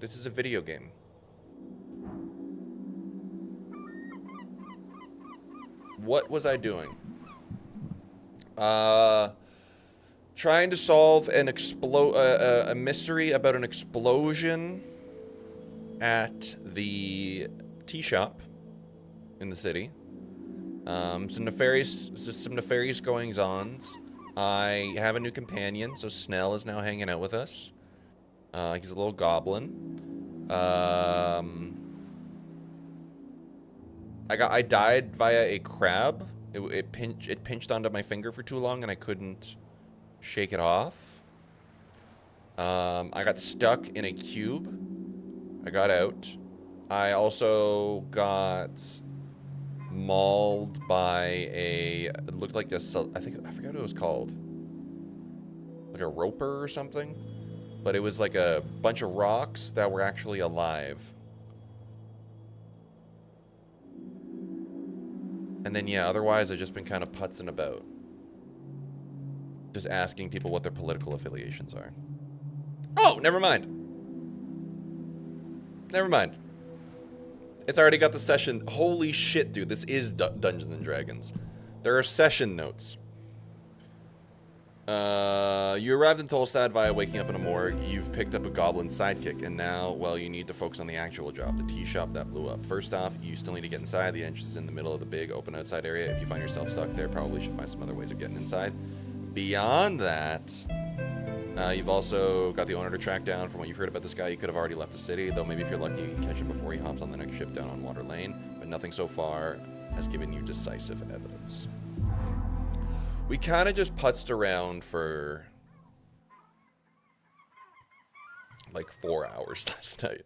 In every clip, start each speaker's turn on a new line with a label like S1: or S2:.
S1: This is a video game. What was I doing? Trying to solve an a mystery about an explosion at the tea shop in the city. Some nefarious goings-ons. I have a new companion, so Snell is now hanging out with us. He's a little goblin. I died via a crab. It pinched onto my finger for too long, and I couldn't shake it off. I got stuck in a cube. I got out. I also got mauled by it looked like this, I forgot what it was called. Like a roper or something. But it was like a bunch of rocks that were actually alive. And then, yeah, otherwise I've just been kind of putzing about. Just asking people what their political affiliations are. Oh, never mind. Never mind. It's already got the session. Holy shit, dude. This is Dungeons and Dragons. There are session notes. You arrived in Tolstad via waking up in a morgue. You've picked up a goblin sidekick, and now, well, you need to focus on the actual job, the tea shop that blew up. First off, you still need to get inside. The entrance is in the middle of the big open outside area. If you find yourself stuck there, probably should find some other ways of getting inside. Beyond that, you've also got the owner to track down. From what you've heard about this guy, he could have already left the city, though maybe if you're lucky, you can catch him before he hops on the next ship down on Water Lane. But nothing so far has given you decisive evidence. We kind of just putzed around for like 4 hours last night.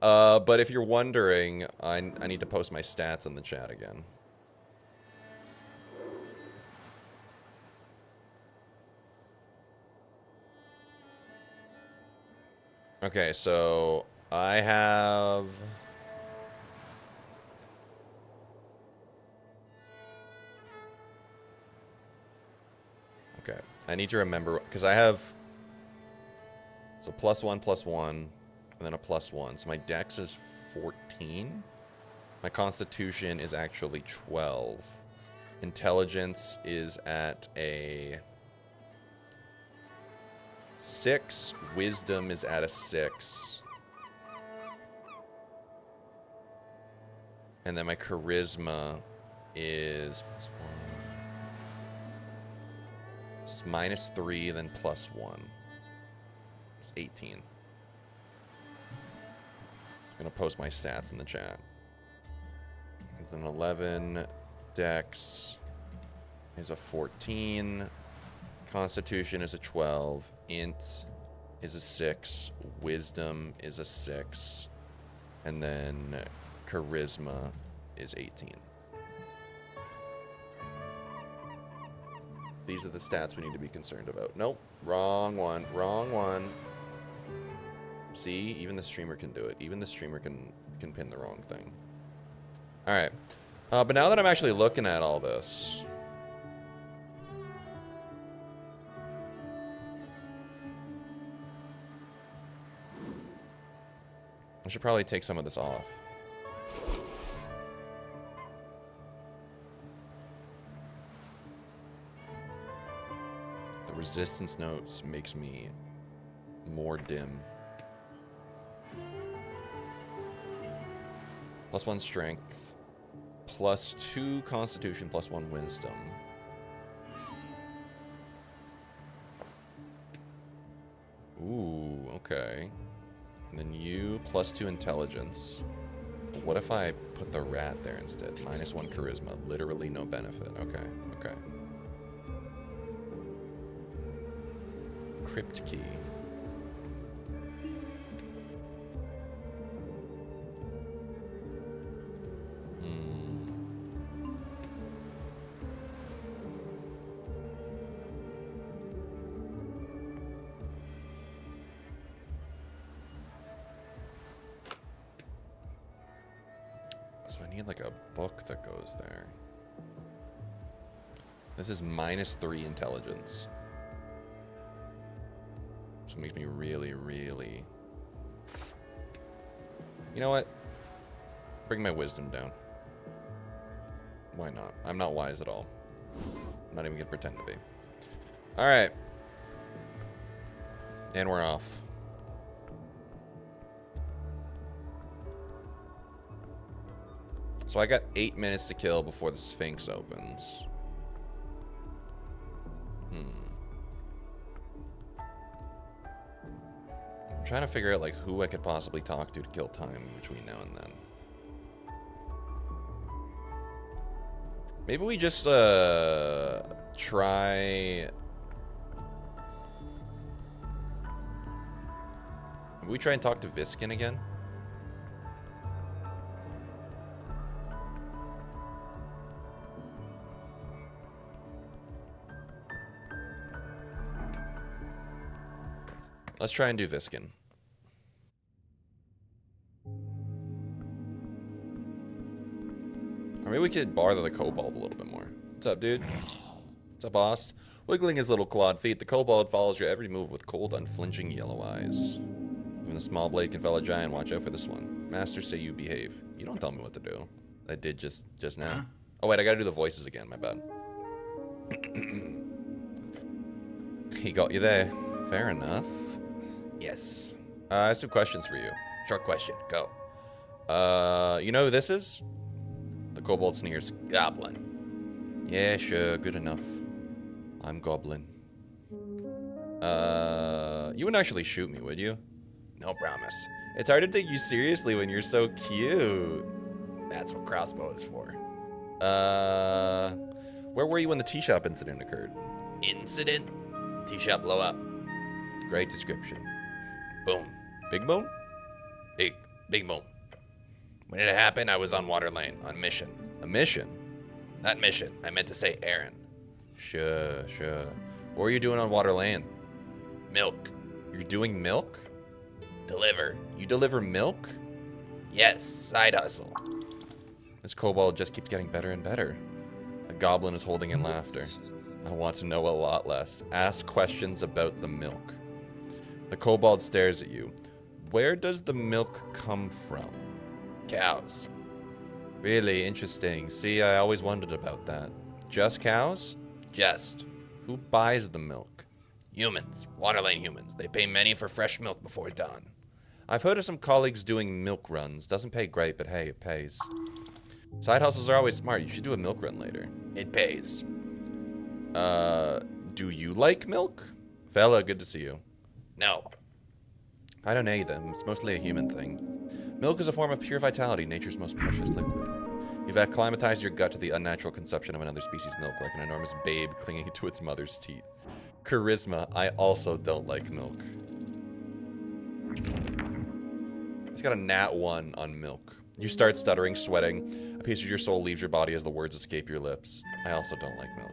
S1: But if you're wondering, I need to post my stats in the chat again. Okay, so I have... Okay, I need to remember, because I have... So +1, and then a +1. So my dex is 14. My constitution is actually 12. Intelligence is at a 6. Wisdom is at a 6. And then my charisma is +1. It's -3, then +1. It's 18. I'm gonna post my stats in the chat. It's an 11. Dex is a 14. Constitution is a 12. Int is a 6. Wisdom is a 6. And then charisma is 18. These are the stats we need to be concerned about. Nope. Wrong one. Wrong one. See? Even the streamer can do it. Even the streamer can pin the wrong thing. Alright. But now that I'm actually looking at all this... I should probably take some of this off. The resistance notes makes me more dim. +1 strength, +2 constitution, +1 wisdom. Ooh, okay. And then you, +2 intelligence. What if I put the rat there instead? -1 charisma, literally no benefit. Okay, okay. Crypt key. So I need like a book that goes there. This is -3 intelligence. So it makes me really, really You know what? Bring my wisdom down. Why not? I'm not wise at all. I'm not even gonna pretend to be. Alright. And we're off. So I got 8 minutes to kill before the Sphinx opens. I'm trying to figure out like who I could possibly talk to kill time between now and then. Maybe we just try. Maybe we try and talk to Viskin again. Let's try and do Viskin. Or maybe we could bother the kobold a little bit more. What's up, dude? What's up, boss? Wiggling his little clawed feet, the kobold follows your every move with cold, unflinching yellow eyes. Even the small blade can fell a giant. Watch out for this one. Masters say you behave. You don't tell me what to do. I did just now. Oh, wait, I gotta do the voices again. My bad. He got you there. Fair enough. Yes. I have some questions for you. Short question. Go. You know who this is? The kobold sneers. Goblin. Yeah, sure. Good enough. I'm Goblin. You wouldn't actually shoot me, would you? No promise. It's hard to take you seriously when you're so cute. That's what crossbow is for. Where were you when the tea shop incident occurred? Incident? Tea shop blow up. Great description. Boom. Big boom? Big boom. When it happened, I was on Water Lane, on mission. A mission? Not mission. I meant to say errand. Sure. What were you doing on Water Lane? Milk. You're doing milk? Deliver. You deliver milk? Yes, side hustle. This kobold just keeps getting better and better. A goblin is holding in laughter. I want to know a lot less. Ask questions about the milk. The kobold stares at you. Where does the milk come from? Cows. Really interesting. See, I always wondered about that. Just cows? Just. Who buys the milk? Humans. Waterlane humans. They pay many for fresh milk before dawn. I've heard of some colleagues doing milk runs. Doesn't pay great, but hey, it pays. Side hustles are always smart. You should do a milk run later. It pays. Do you like milk? Fella, good to see you. No. I don't either. It's mostly a human thing. Milk is a form of pure vitality, nature's most precious liquid. You've acclimatized your gut to the unnatural consumption of another species' milk, like an enormous babe clinging to its mother's teat. Charisma, I also don't like milk. He's got a nat 1 on milk. You start stuttering, sweating. A piece of your soul leaves your body as the words escape your lips. I also don't like milk.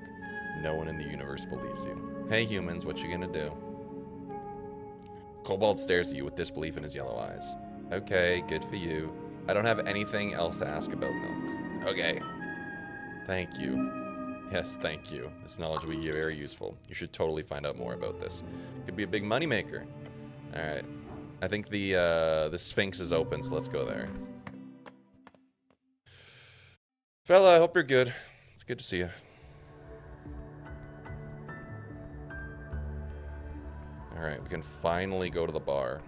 S1: No one in the universe believes you. Hey humans, what you gonna do? Kobold stares at you with disbelief in his yellow eyes. Okay, good for you. I don't have anything else to ask about milk. Okay. Thank you. Yes, thank you. This knowledge will be very useful. You should totally find out more about this. Could be a big moneymaker. Alright. I think the Sphinx is open, so let's go there. Fella, I hope you're good. It's good to see you. Alright, we can finally go to the bar.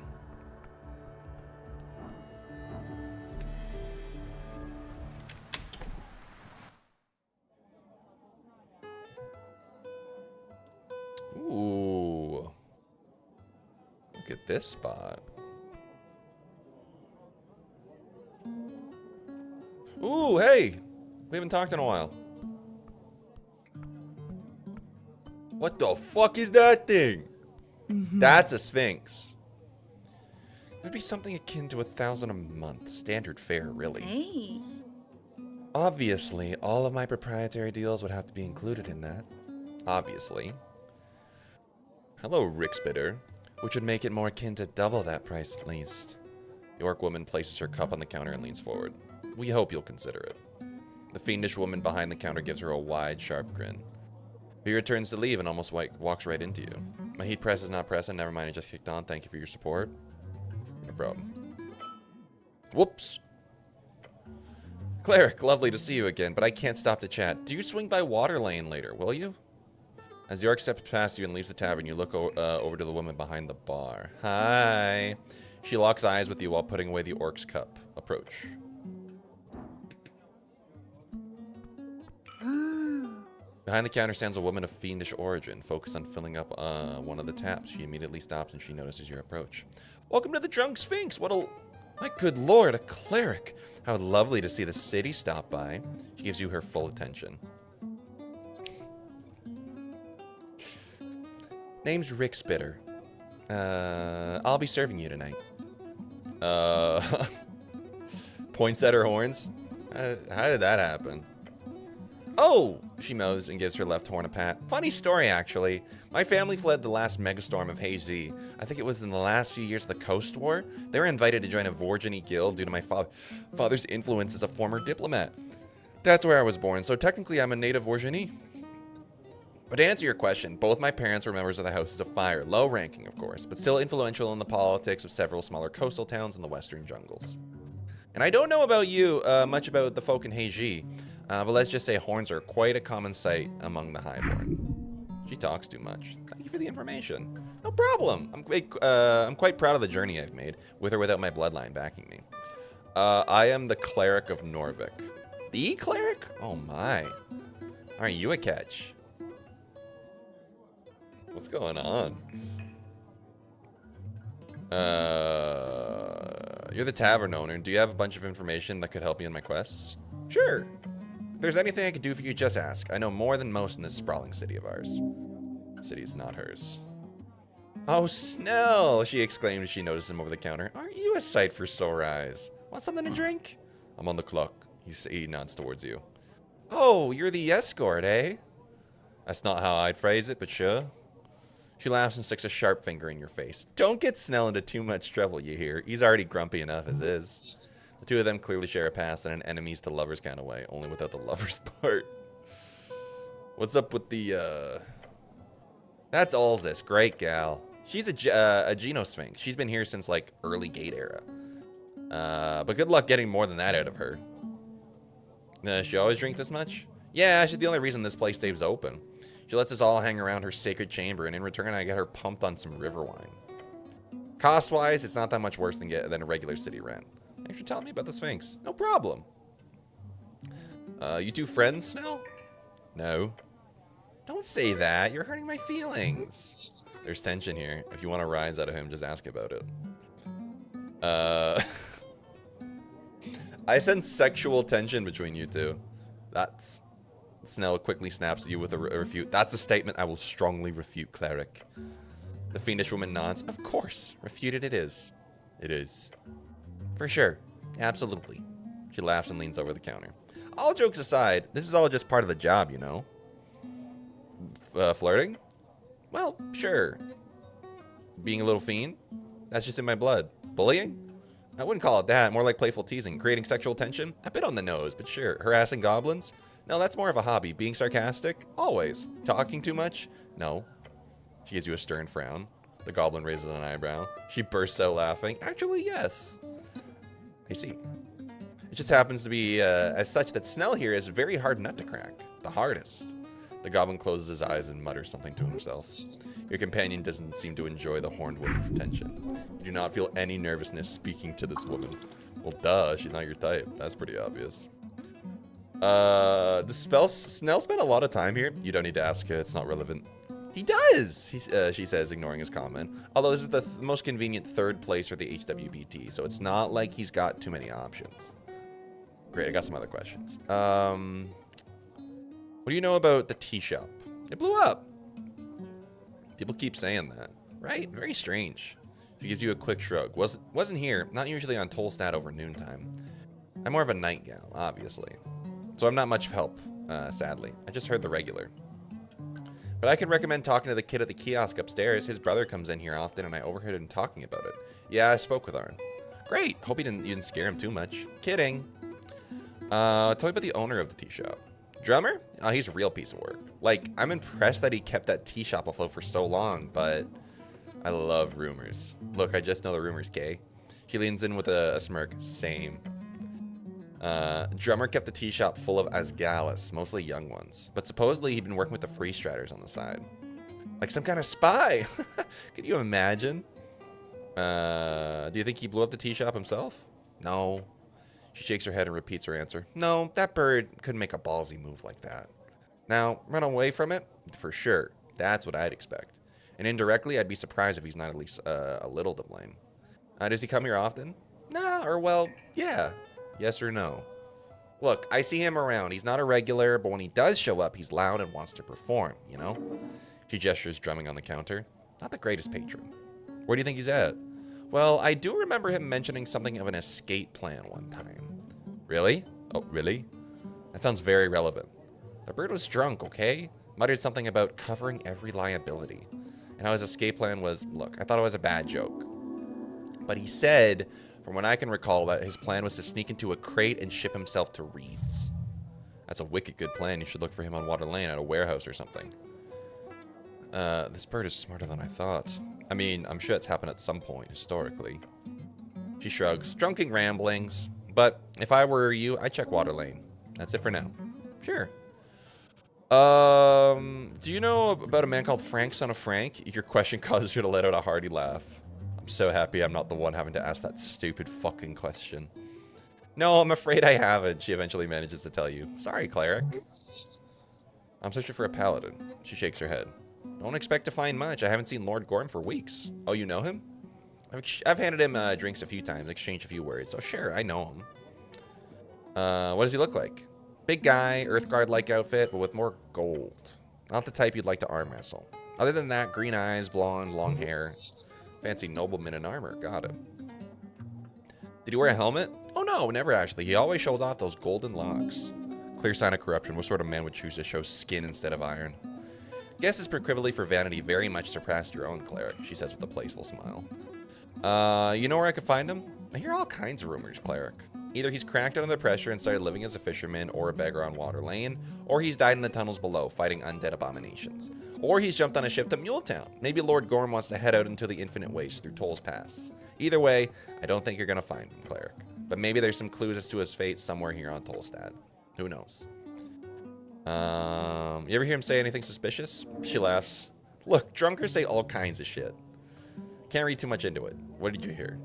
S1: Ooh. Look at this spot. Ooh, hey! We haven't talked in a while. What the fuck is that thing? That's a Sphinx. It'd be something akin to 1,000 a month. Standard fare, really.
S2: Hey.
S1: Obviously, all of my proprietary deals would have to be included in that. Obviously. Hello, Rickspitter. Which would make it more akin to double that price at least. The orc woman places her cup on the counter and leans forward. We hope you'll consider it. The fiendish woman behind the counter gives her a wide, sharp grin. Vera turns to leave and almost walks right into you. My heat press is not pressing. Never mind, it just kicked on. Thank you for your support. No problem. Whoops. Cleric, lovely to see you again, but I can't stop to chat. Do you swing by Water Lane later, will you? As the orc steps past you and leaves the tavern, you look over to the woman behind the bar. Hi. She locks eyes with you while putting away the orc's cup. Approach. Behind the counter stands a woman of fiendish origin, focused on filling up one of the taps. She immediately stops and she notices your approach. Welcome to the Drunk Sphinx. My good lord, a cleric. How lovely to see the city stop by. She gives you her full attention. Name's Rick Spitter. I'll be serving you tonight. Points at her horns. How did that happen? Oh, she mows and gives her left horn a pat. Funny story, actually. My family fled the last megastorm of Hazy. I think it was in the last few years of the Coast War. They were invited to join a Vorjani guild due to my father's influence as a former diplomat. That's where I was born, so technically I'm a native Vorjani. But to answer your question, both my parents were members of the Houses of Fire, low ranking of course, but still influential in the politics of several smaller coastal towns in the western jungles. And I don't know about you, much about the folk in Hazy, but let's just say horns are quite a common sight among the highborn. She talks too much. Thank you for the information. No problem. I'm quite proud of the journey I've made, with or without my bloodline backing me. I am the cleric of Norvik. The cleric? Oh my. Aren't you a catch? What's going on? You're the tavern owner. Do you have a bunch of information that could help me in my quests? Sure. If there's anything I could do for you, just ask. I know more than most in this sprawling city of ours. The city is not hers. Oh, Snell! She exclaimed as she noticed him over the counter. Aren't you a sight for sore eyes? Want something to drink? I'm on the clock. He nods towards you. Oh, you're the escort, eh? That's not how I'd phrase it, but sure. She laughs and sticks a sharp finger in your face. Don't get Snell into too much trouble, you hear. He's already grumpy enough as is. The two of them clearly share a past in an enemies to lovers kind of way, only without the lovers part. What's up with the, That's Ulzis. Great gal. She's a Genosphinx. She's been here since, like, early Gate era. But good luck getting more than that out of her. She always drink this much? Yeah, she's the only reason this place stays open. She lets us all hang around her sacred chamber, and in return, I get her pumped on some river wine. Cost-wise, it's not that much worse than a regular city rent. Thanks for telling me about the Sphinx. No problem. You two friends now? No. Don't say that. You're hurting my feelings. There's tension here. If you want to rise out of him, just ask about it. I sense sexual tension between you two. That's... Snell quickly snaps at you with a refute. That's a statement I will strongly refute, cleric. The fiendish woman nods. Of course. Refuted it is. It is. For sure. Absolutely. She laughs and leans over the counter. All jokes aside, this is all just part of the job, you know? Flirting? Well, sure. Being a little fiend? That's just in my blood. Bullying? I wouldn't call it that. More like playful teasing. Creating sexual tension? A bit on the nose, but sure. Harassing goblins? No, that's more of a hobby. Being sarcastic? Always. Talking too much? No. She gives you a stern frown. The goblin raises an eyebrow. She bursts out laughing. Actually, yes. I see. It just happens to be as such that Snell here is a very hard nut to crack. The hardest. The goblin closes his eyes and mutters something to himself. Your companion doesn't seem to enjoy the horned woman's attention. You do not feel any nervousness speaking to this woman. Well, duh, she's not your type. That's pretty obvious. Does Snell spend a lot of time here? You don't need to ask her. It's not relevant. He does, she says, ignoring his comment. Although this is the most convenient third place for the HWBT, so it's not like he's got too many options. Great, I got some other questions. What do you know about the tea shop? It blew up. People keep saying that, right? Very strange. She gives you a quick shrug. Wasn't here. Not usually on Tolstad over noontime. I'm more of a night gal, obviously. So I'm not much help, sadly. I just heard the regular. But I can recommend talking to the kid at the kiosk upstairs. His brother comes in here often, and I overheard him talking about it. Yeah, I spoke with Arn. Great. Hope you didn't scare him too much. Kidding. Tell me about the owner of the tea shop. Drummer? Oh, he's a real piece of work. Like, I'm impressed that he kept that tea shop afloat for so long, but I love rumors. Look, I just know the rumor's gay. She leans in with a smirk. Same. Drummer kept the tea shop full of Asgalis, mostly young ones. But supposedly he'd been working with the free striders on the side. Like some kind of spy. Can you imagine? Do you think he blew up the tea shop himself? No. She shakes her head and repeats her answer. No, that bird couldn't make a ballsy move like that. Now, run away from it? For sure. That's what I'd expect. And indirectly, I'd be surprised if he's not at least a little to blame. Does he come here often? Nah, or well, yeah. Yes or no? Look, I see him around. He's not a regular, but when he does show up, he's loud and wants to perform, you know? She gestures, drumming on the counter. Not the greatest patron. Where do you think he's at? Well, I do remember him mentioning something of an escape plan one time. Really? Oh, really? That sounds very relevant. The bird was drunk, okay? Muttered something about covering every liability. And how his escape plan was, look, I thought it was a bad joke. But he said, from what I can recall, that his plan was to sneak into a crate and ship himself to Reed's. That's a wicked good plan. You should look for him on Water Lane at a warehouse or something. This bird is smarter than I thought. I mean, I'm sure it's happened at some point, historically. She shrugs. Drunken ramblings. But if I were you, I'd check Water Lane. That's it for now. Sure. Do you know about a man called Frank, son of Frank? Your question causes her to let out a hearty laugh. I'm so happy I'm not the one having to ask that stupid fucking question. No, I'm afraid I haven't, she eventually manages to tell you. Sorry, cleric. I'm searching for a paladin. She shakes her head. Don't expect to find much. I haven't seen Lord Gorm for weeks. Oh, you know him? I've handed him drinks a few times, exchanged a few words. So sure, I know him. What does he look like? Big guy, Earthguard-like outfit, but with more gold. Not the type you'd like to arm wrestle. Other than that, green eyes, blonde, long hair. Fancy nobleman in armor. Got him. Did he wear a helmet? Oh no, never actually. He always showed off those golden locks. Clear sign of corruption. What sort of man would choose to show skin instead of iron? Guess his proclivity for vanity very much surpassed your own, cleric, she says with a playful smile. You know where I could find him? I hear all kinds of rumors, cleric. Either he's cracked under the pressure and started living as a fisherman or a beggar on Water Lane, or he's died in the tunnels below fighting undead abominations. Or he's jumped on a ship to Muletown. Maybe Lord Gorm wants to head out into the infinite waste through Toll's Pass. Either way, I don't think you're going to find him, cleric. But maybe there's some clues as to his fate somewhere here on Tolstad. Who knows? You ever hear him say anything suspicious? She laughs. Look, drunkards say all kinds of shit. Can't read too much into it. What did you hear?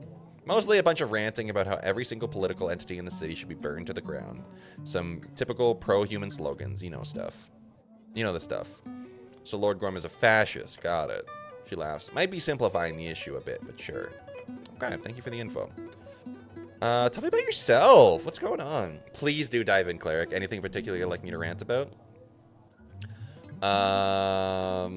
S1: Mostly a bunch of ranting about how every single political entity in the city should be burned to the ground. Some typical pro-human slogans, you know stuff. You know the stuff. So Lord Gorm is a fascist. Got it. She laughs. Might be simplifying the issue a bit, but sure. Okay, thank you for the info. Tell me about yourself. What's going on? Please do dive in, cleric. Anything in particular you'd like me to rant about? How'd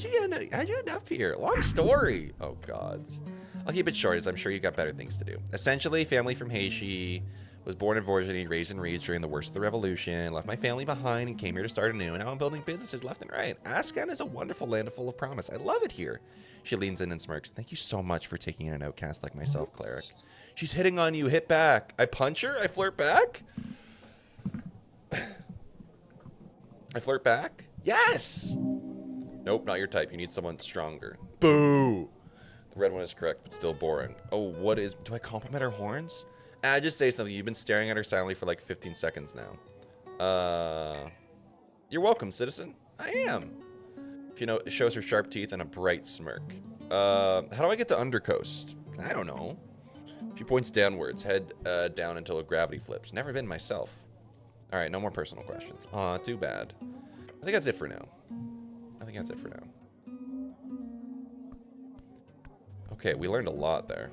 S1: you end up here? Long story. Oh, gods. I'll keep it short, as I'm sure you got better things to do. Essentially, family from Heishi, was born in Vorjani, raised in Reeds during the worst of the revolution, left my family behind and came here to start anew, and now I'm building businesses left and right. Ascan is a wonderful land full of promise. I love it here. She leans in and smirks. Thank you so much for taking in an outcast like myself, cleric. She's hitting on you. Hit back. I punch her? I flirt back? I flirt back? Yes! Nope, not your type. You need someone stronger. Boo! The red one is correct, but still boring. Oh, what is... Do I compliment her horns? Just say something. You've been staring at her silently for like 15 seconds now. You're welcome, citizen. I am. She shows her sharp teeth and a bright smirk. How do I get to Undercoast? I don't know. She points downwards, head down until gravity flips. Never been myself. All right, no more personal questions. Aw, too bad. I think that's it for now. Okay, we learned a lot there.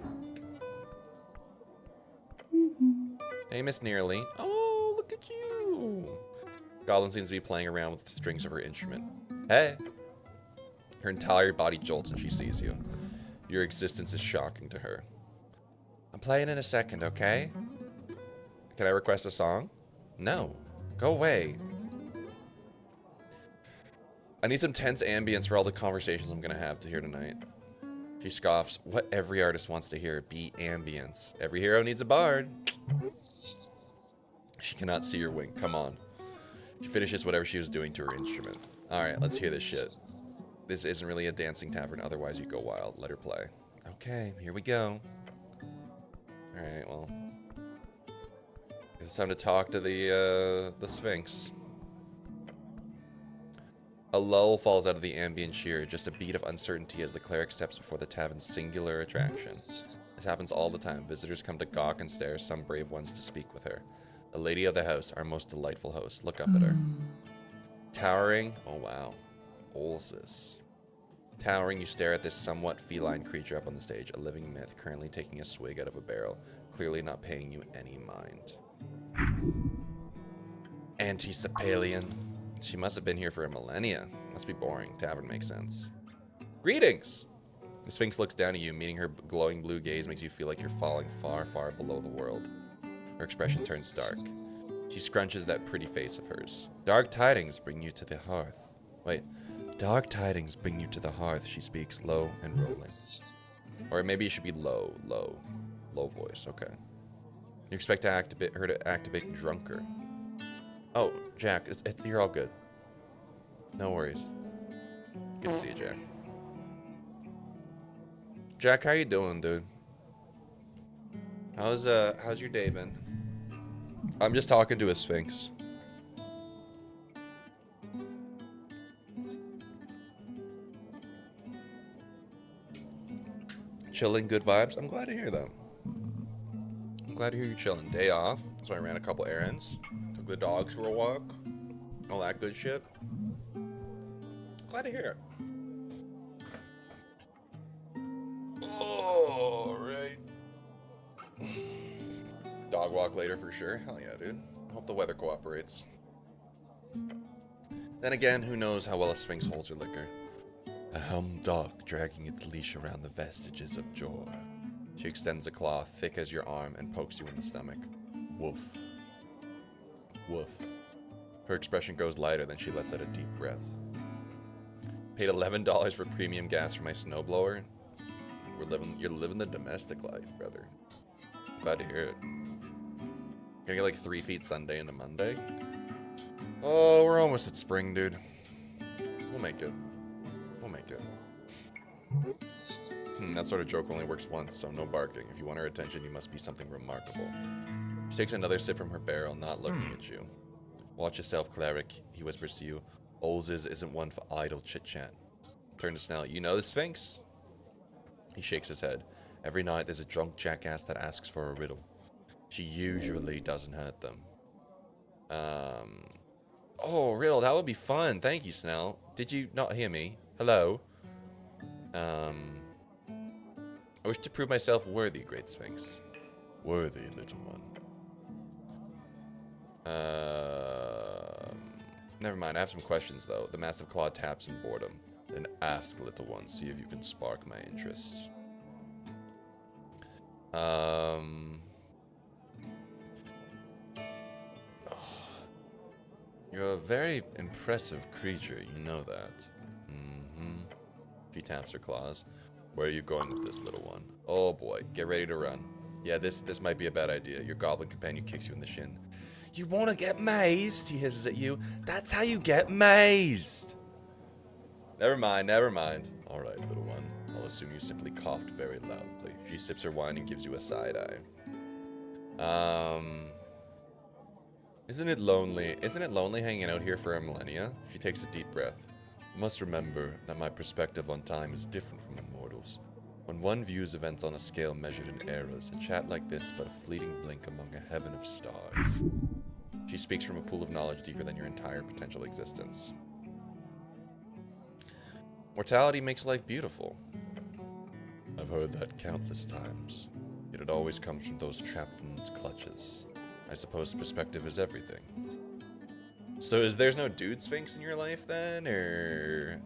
S1: Hey, Miss Nearly. Oh, look at you. Goblin seems to be playing around with the strings of her instrument. Hey. Her entire body jolts when she sees you. Your existence is shocking to her. I'm playing in a second, okay? Can I request a song? No. Go away. I need some tense ambience for all the conversations I'm going to have here tonight. She scoffs. What every artist wants to hear. Be ambience. Every hero needs a bard. She cannot see your wink. Come on. She finishes whatever she was doing to her instrument. Alright, let's hear this shit. This isn't really a dancing tavern, otherwise you go wild. Let her play. Okay, here we go. Alright, well. It's time to talk to the Sphinx. A lull falls out of the ambient cheer, just a beat of uncertainty as the cleric steps before the tavern's singular attraction. This happens all the time. Visitors come to gawk and stare, some brave ones to speak with her. The lady of the house, our most delightful host. Look up at her. Towering, oh wow, Olsis. Towering, you stare at this somewhat feline creature up on the stage, a living myth currently taking a swig out of a barrel, clearly not paying you any mind. Antisepalian. She must have been here for a millennia. Must be boring. Tavern makes sense. Greetings! The Sphinx looks down at you, meeting her glowing blue gaze makes you feel like you're falling far, far below the world. Her expression turns dark. She scrunches that pretty face of hers. Dark tidings bring you to the hearth. Wait. Dark tidings bring you to the hearth, she speaks, low and rolling. Or maybe it should be low voice, okay. You expect to activate her to activate drunker. Oh, Jack, it's you're all good. No worries. Good to see you, Jack. Jack, how you doing, dude? How's your day been? I'm just talking to a Sphinx. Chilling, good vibes. I'm glad to hear that. I'm glad to hear you chilling. Day off, so I ran a couple errands. Took the dogs for a walk. All that good shit. Glad to hear it. Oh, right. Dog walk later for sure. Hell yeah, dude. I hope the weather cooperates. Then again, who knows how well a Sphinx holds her liquor. A helmed dog dragging its leash around the vestiges of joy. She extends a claw thick as your arm and pokes you in the stomach. Woof. Woof. Her expression goes lighter, then she lets out a deep breath. Paid $11 for premium gas for my snowblower. You're living the domestic life, brother. Glad to hear it. Gonna get like 3 feet Sunday into Monday. Oh, we're almost at spring, dude. We'll make it. We'll make it. That sort of joke only works once, so no barking. If you want her attention, you must be something remarkable. She takes another sip from her barrel, not looking at you. Watch yourself, cleric, he whispers to you. Olz's isn't one for idle chit-chat. Turn to Snell. You know the Sphinx? He shakes his head. Every night there's a drunk jackass that asks for a riddle. She usually doesn't hurt them. Oh, riddle, that would be fun. Thank you, Snell. Did you not hear me? Hello? I wish to prove myself worthy, great Sphinx. Worthy, little one. Never mind, I have some questions, though. The massive claw taps in boredom. Then ask, little one, see if you can spark my interest. You're a very impressive creature, you know that. She taps her claws. Where are you going with this, little one? Oh boy, get ready to run. Yeah, this might be a bad idea. Your goblin companion kicks you in the shin. You want to get mazed? He hisses at you. That's how you get mazed. Never mind, never mind. All right, little one. I'll assume you simply coughed very loudly. She sips her wine and gives you a side eye. Isn't it lonely? Isn't it lonely hanging out here for a millennia? She takes a deep breath. You must remember that my perspective on time is different from the mortals. When one views events on a scale measured in eras, a chat like this but a fleeting blink among a heaven of stars. She speaks from a pool of knowledge deeper than your entire potential existence. Mortality makes life beautiful. I've heard that countless times, yet it always comes from those trapped in its clutches. I suppose perspective is everything. So there's no dude Sphinx in your life then, or...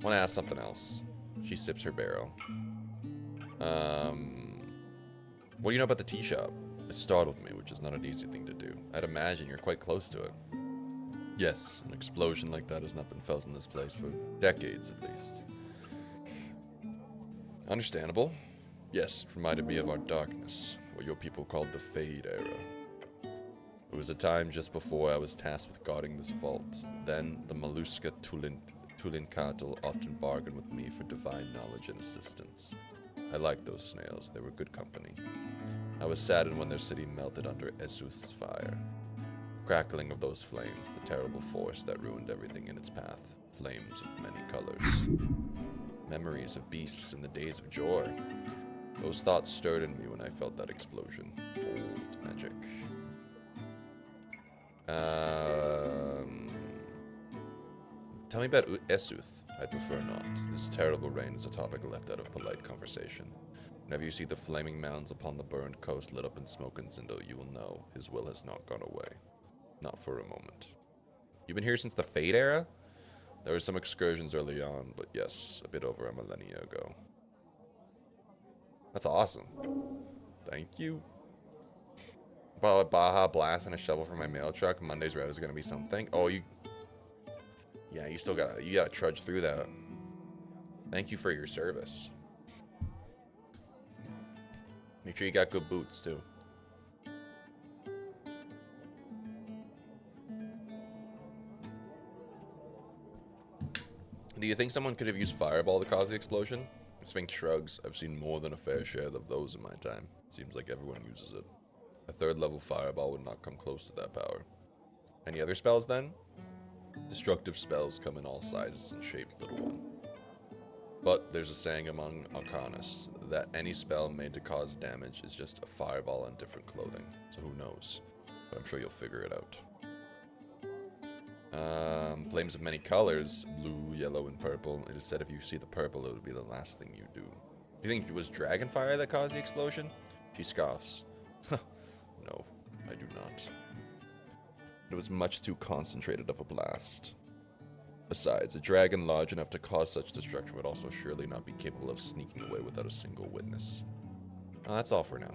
S1: I want to ask something else. She sips her barrel. What do you know about the tea shop? It startled me, which is not an easy thing to do. I'd imagine you're quite close to it. Yes, an explosion like that has not been felt in this place for decades at least. Understandable. Yes, it reminded me of our darkness, what your people called the Fade Era. It was a time just before I was tasked with guarding this vault. Then the Maluska Tulinkatl often bargained with me for divine knowledge and assistance. I liked those snails. They were good company. I was saddened when their city melted under Esuth's fire. Crackling of those flames, the terrible force that ruined everything in its path. Flames of many colors. Memories of beasts in the days of Jor. Those thoughts stirred in me when I felt that explosion. Old magic. Tell me about Esuth. I'd prefer not. His terrible reign is a topic left out of polite conversation. Whenever you see the flaming mounds upon the burned coast lit up in smoke and cinder, you will know his will has not gone away. Not for a moment. You've been here since the Fade era? There were some excursions early on, but yes, a bit over a millennia ago. That's awesome. Thank you. Baja Blast and a shovel for my mail truck. Monday's route is gonna be something. Oh, you gotta trudge through that. Thank you for your service. Make sure you got good boots too. Do you think someone could have used fireball to cause the explosion? Sphinx shrugs. I've seen more than a fair share of those in my time. Seems like everyone uses it. A third level fireball would not come close to that power. Any other spells then? Destructive spells come in all sizes and shapes, little one. But there's a saying among arcanists that any spell made to cause damage is just a fireball on different clothing. So who knows? But I'm sure you'll figure it out. Flames of many colors, blue, yellow, and purple. It is said if you see the purple, it would be the last thing you do. Do you think it was dragonfire that caused the explosion? She scoffs. No, I do not. It was much too concentrated of a blast. Besides, a dragon large enough to cause such destruction would also surely not be capable of sneaking away without a single witness. That's all for now.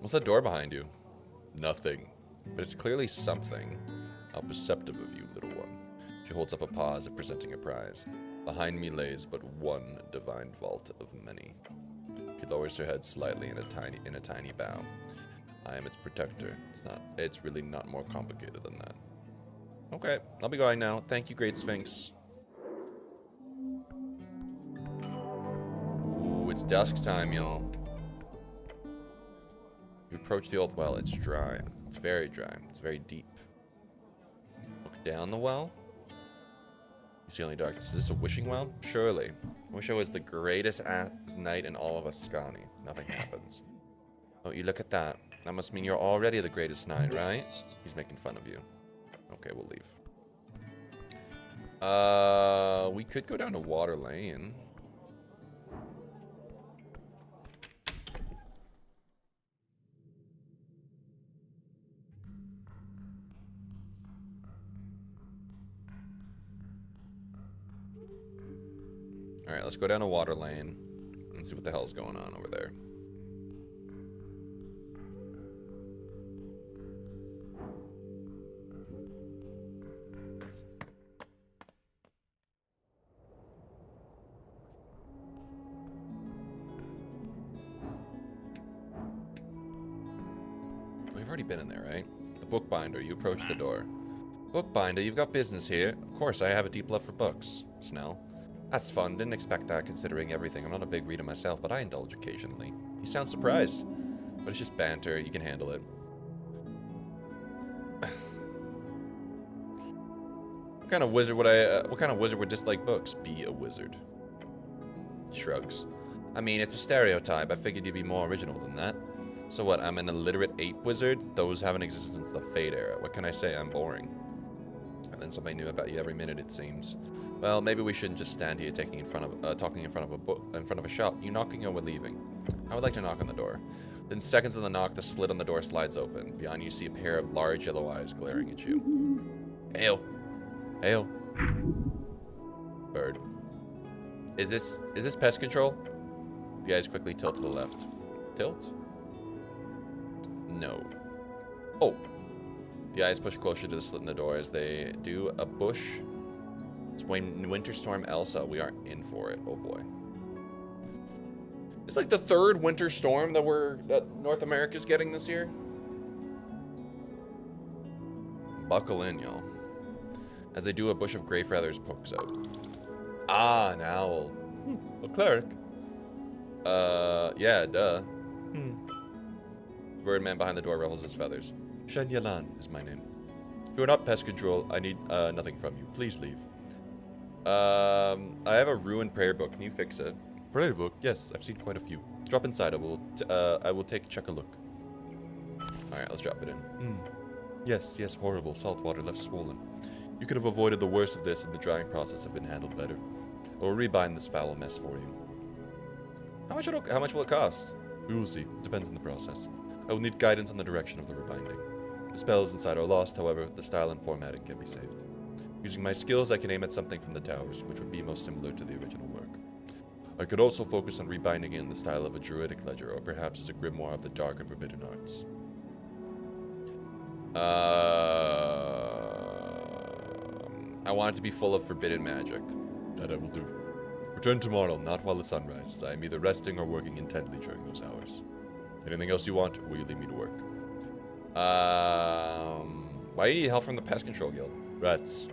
S1: What's that door behind you? Nothing. But it's clearly something. How perceptive of you, little one. She holds up a paw as if presenting a prize. Behind me lays but one divine vault of many. She lowers her head slightly in a tiny bow. I am its protector. It's really not more complicated than that. Okay, I'll be going now. Thank you, Great Sphinx. Ooh, it's dusk time, y'all. You approach the old well. It's dry. It's very dry. It's very deep. Look down the well. You see only darkness. Is this a wishing well? Surely. I wish I was the greatest knight in all of Ascani. Nothing happens. Oh, you look at that. That must mean you're already the greatest knight, right? He's making fun of you. Okay, we'll leave. We could go down to Water Lane. Alright, let's go down to Water Lane and see what the hell's going on over there. We've already been in there, right? The bookbinder, you approach the door. Bookbinder, you've got business here. Of course, I have a deep love for books. Snell. That's fun. Didn't expect that considering everything. I'm not a big reader myself, but I indulge occasionally. You sound surprised. But it's just banter. You can handle it. What kind of wizard would dislike books? Be a wizard. Shrugs. I mean, it's a stereotype. I figured you'd be more original than that. So what, I'm an illiterate ape wizard? Those haven't existed since the Fade era. What can I say? I'm boring. And then something new about you every minute, it seems. Well, maybe we shouldn't just stand here talking in front of a shop. You knocking or we're leaving? I would like to knock on the door. Then seconds of the knock, the slit on the door slides open. Beyond you see a pair of large yellow eyes glaring at you. Hail. Hail. Bird. Is this pest control? The eyes quickly tilt to the left. Tilt? No. Oh. The eyes push closer to the slit in the door as they do. A bush. It's when Winter Storm Elsa. We are in for it. Oh boy. It's like the third winter storm that North America's getting this year. Buckle in, y'all. As they do, a bush of gray feathers pokes out. Ah, an owl. A cleric? Yeah, duh. The birdman behind the door ruffles his feathers. Shen Yalan is my name. If you're not pest control, I need nothing from you. Please leave. I have a ruined prayer book. Can you fix it? Prayer book? Yes, I've seen quite a few. Drop inside. I will check a look. Alright, let's drop it in. Yes, horrible. Salt water left swollen. You could have avoided the worst of this and the drying process have been handled better. I will rebind this foul mess for you. How much will it cost? We will see. Depends on the process. I will need guidance on the direction of the rebinding. The spells inside are lost, however, the style and formatting can be saved. Using my skills, I can aim at something from the towers, which would be most similar to the original work. I could also focus on rebinding it in the style of a druidic ledger, or perhaps as a grimoire of the dark and forbidden arts. I want it to be full of forbidden magic. That I will do. Return tomorrow, not while the sun rises. I am either resting or working intently during those hours. Anything else you want, or will you leave me to work? Why do you need help from the pest control guild? Rats.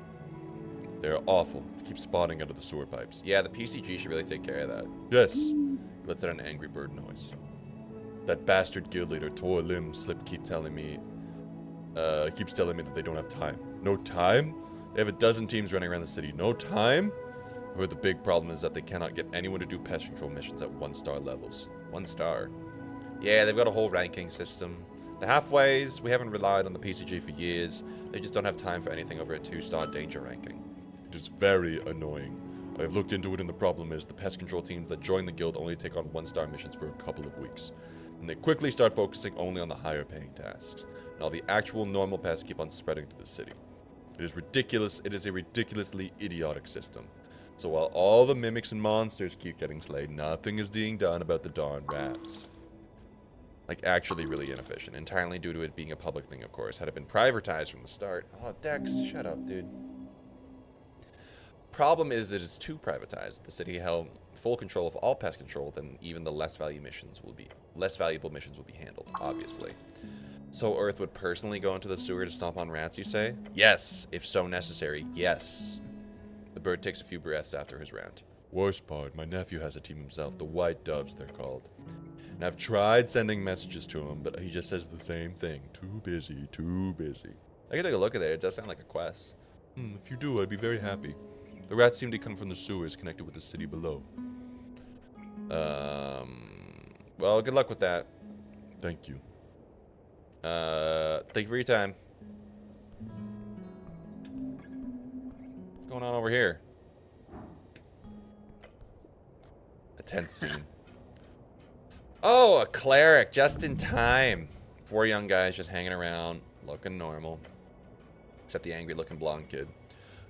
S1: They're awful. They keep spawning out of the sewer pipes. Yeah, the PCG should really take care of that. Yes. He lets out an angry bird noise. That bastard guild leader, Tor Lim Slip, keeps telling me that they don't have time. No time? They have a dozen teams running around the city. No time? But the big problem is that they cannot get anyone to do pest control missions at 1-star levels. 1 star. Yeah, they've got a whole ranking system. The halfways, we haven't relied on the PCG for years. They just don't have time for anything over a 2-star danger ranking. It is very annoying. I have looked into it and the problem is the pest control teams that join the guild only take on 1-star missions for a couple of weeks. And they quickly start focusing only on the higher paying tasks. And all the actual normal pests keep on spreading to the city. It is ridiculous. It is a ridiculously idiotic system. So while all the mimics and monsters keep getting slayed, nothing is being done about the darn rats. Like, actually really inefficient. Entirely due to it being a public thing, of course. Had it been privatized from the start. Oh, Dex, shut up, dude. Problem is that it's too privatized. The city held full control of all pest control, then even the less valuable missions will be handled, obviously. So Earth would personally go into the sewer to stomp on rats, you say? Yes, if so necessary, yes. The bird takes a few breaths after his rant. Worst part, my nephew has a team himself, the White Doves they're called. And I've tried sending messages to him, but he just says the same thing. Too busy, too busy. I can take a look at it. It does sound like a quest. If you do, I'd be very happy. The rats seem to come from the sewers connected with the city below. Well, good luck with that. Thank you. Thank you for your time. What's going on over here? A tense scene. Oh, a cleric, just in time. 4 young guys just hanging around, looking normal. Except the angry-looking blonde kid.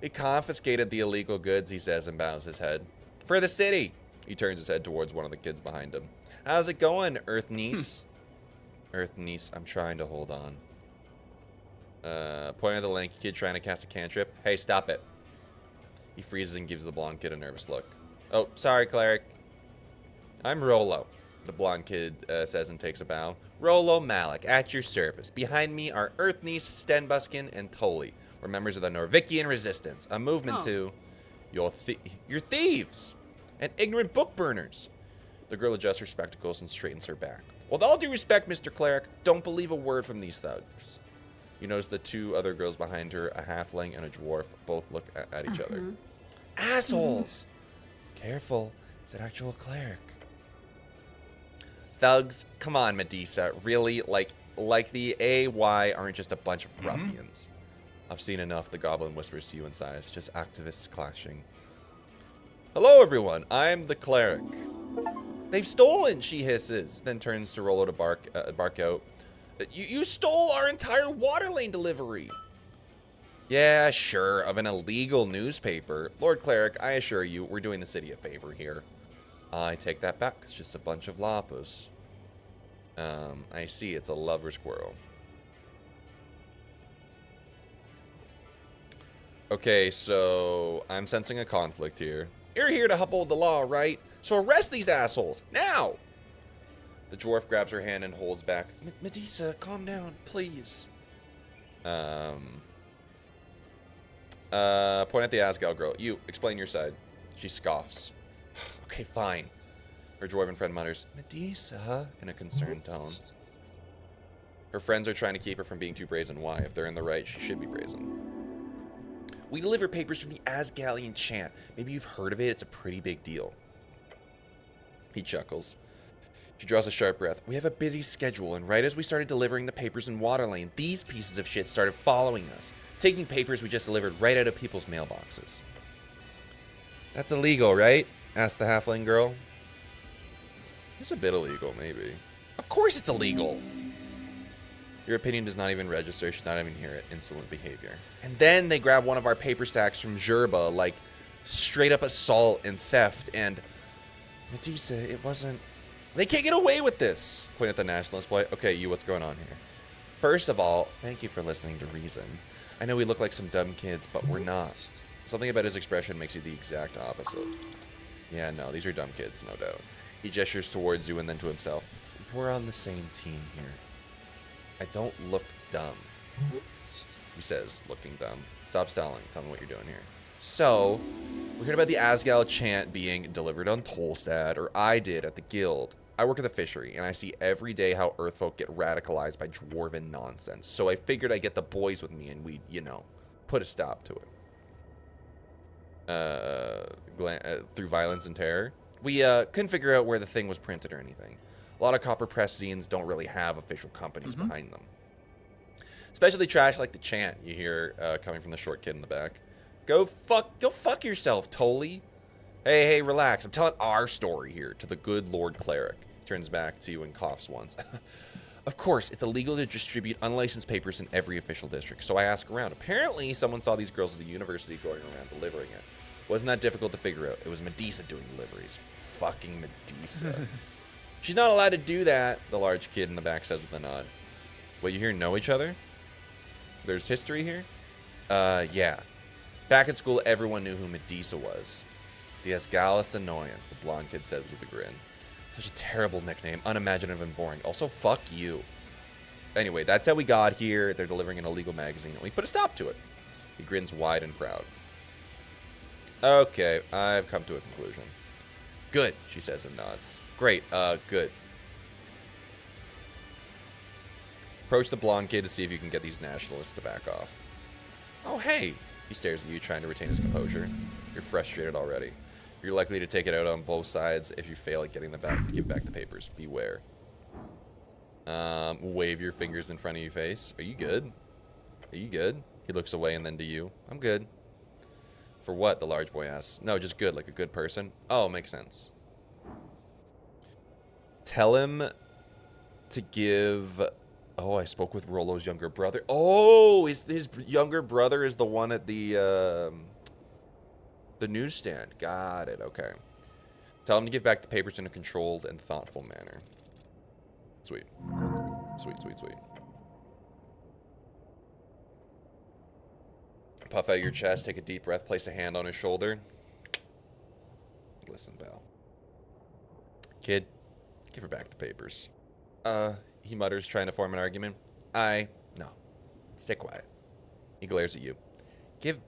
S1: He confiscated the illegal goods, he says, and bows his head. For the city! He turns his head towards one of the kids behind him. How's it going, Earth niece? Earth niece, I'm trying to hold on. Pointing at the lanky kid trying to cast a cantrip. Hey, stop it. He freezes and gives the blonde kid a nervous look. Oh, sorry, cleric. I'm Rollo, the blonde kid says and takes a bow. Rollo Malik, at your service. Behind me are Earth niece, Stenbuskin, and Toli. We're members of the Norvikian Resistance, a movement to... You're thieves and ignorant book burners. The girl adjusts her spectacles and straightens her back. With all due respect, Mr. Cleric, don't believe a word from these thugs. You notice the 2 other girls behind her, a halfling and a dwarf, both look at each other. Assholes! Careful, it's an actual cleric. Thugs, come on, Medusa. Really? Like the AY aren't just a bunch of ruffians. I've seen enough, the goblin whispers to you inside. It's just activists clashing. Hello, everyone. I'm the cleric. They've stolen, she hisses, then turns to Rollo to bark out. You stole our entire water lane delivery. Yeah, sure, of an illegal newspaper. Lord Cleric, I assure you, we're doing the city a favor here. I take that back. It's just a bunch of lapas. I see, it's a lover squirrel. Okay, so I'm sensing a conflict here. You're here to uphold the law, right? So arrest these assholes, now! The dwarf grabs her hand and holds back. Medusa, calm down, please. Point at the Asgal girl. You, explain your side. She scoffs. Okay, fine. Her dwarven friend mutters, Medusa, in a concerned tone. Her friends are trying to keep her from being too brazen. Why? If they're in the right, she should be brazen. We deliver papers from the Asgalian chant. Maybe you've heard of it. It's a pretty big deal. He chuckles. She draws a sharp breath. We have a busy schedule, and right as we started delivering the papers in Waterlane, these pieces of shit started following us, taking papers we just delivered right out of people's mailboxes. That's illegal, right? Asked the halfling girl. It's a bit illegal, maybe. Of course it's illegal! Your opinion does not even register. She's not even hear it. Insolent behavior. And then they grab one of our paper stacks from Jerba, like straight up assault and theft, and Medusa, it wasn't... They can't get away with this! Point at the nationalist boy. Okay, you, what's going on here? First of all, thank you for listening to reason. I know we look like some dumb kids, but we're not. Something about his expression makes you the exact opposite. Yeah, no, these are dumb kids, no doubt. He gestures towards you and then to himself. We're on the same team here. I don't look dumb. He says, looking dumb. Stop stalling. Tell me what you're doing here. So, we're hearing about the Asgal chant being delivered on Tolstad, or I did at the guild. I work at the fishery, and I see every day how Earthfolk get radicalized by dwarven nonsense. So I figured I'd get the boys with me, and we'd, you know, put a stop to it. Through violence and terror. We couldn't figure out where the thing was printed or anything. A lot of copper press zines don't really have official companies behind them. Especially trash like the chant you hear coming from the short kid in the back. Go fuck yourself, Tolly. Hey, relax. I'm telling our story here to the good Lord Cleric. He turns back to you and coughs once. Of course, it's illegal to distribute unlicensed papers in every official district, so I ask around. Apparently, someone saw these girls at the university going around delivering it. Wasn't that difficult to figure out. It was Medusa doing deliveries. Fucking Medusa. She's not allowed to do that, the large kid in the back says with a nod. Wait, you here know each other? There's history here? Yeah. Back at school, everyone knew who Medusa was. The Asgalis Annoyance, the blonde kid says with a grin. Such a terrible nickname, unimaginative and boring. Also, fuck you. Anyway, that's how we got here. They're delivering an illegal magazine, and we put a stop to it. He grins wide and proud. Okay, I've come to a conclusion. Good, she says and nods. Great, good. Approach the blonde kid to see if you can get these nationalists to back off. Oh, hey! He stares at you, trying to retain his composure. You're frustrated already. You're likely to take it out on both sides if you fail at getting them back to give back the papers. Beware. Wave your fingers in front of your face. Are you good? Are you good? He looks away and then to you. I'm good. For what? The large boy asks. No, just good, like a good person. Oh, makes sense. Tell him to give... Oh, I spoke with Rollo's younger brother. Oh, his younger brother is the one at the newsstand. Got it, okay. Tell him to give back the papers in a controlled and thoughtful manner. Sweet. Sweet, sweet, sweet. Puff out your chest, take a deep breath, place a hand on his shoulder. Listen, pal. Kid, give her back the papers. He mutters, trying to form an argument. No. Stay quiet. He glares at you. Give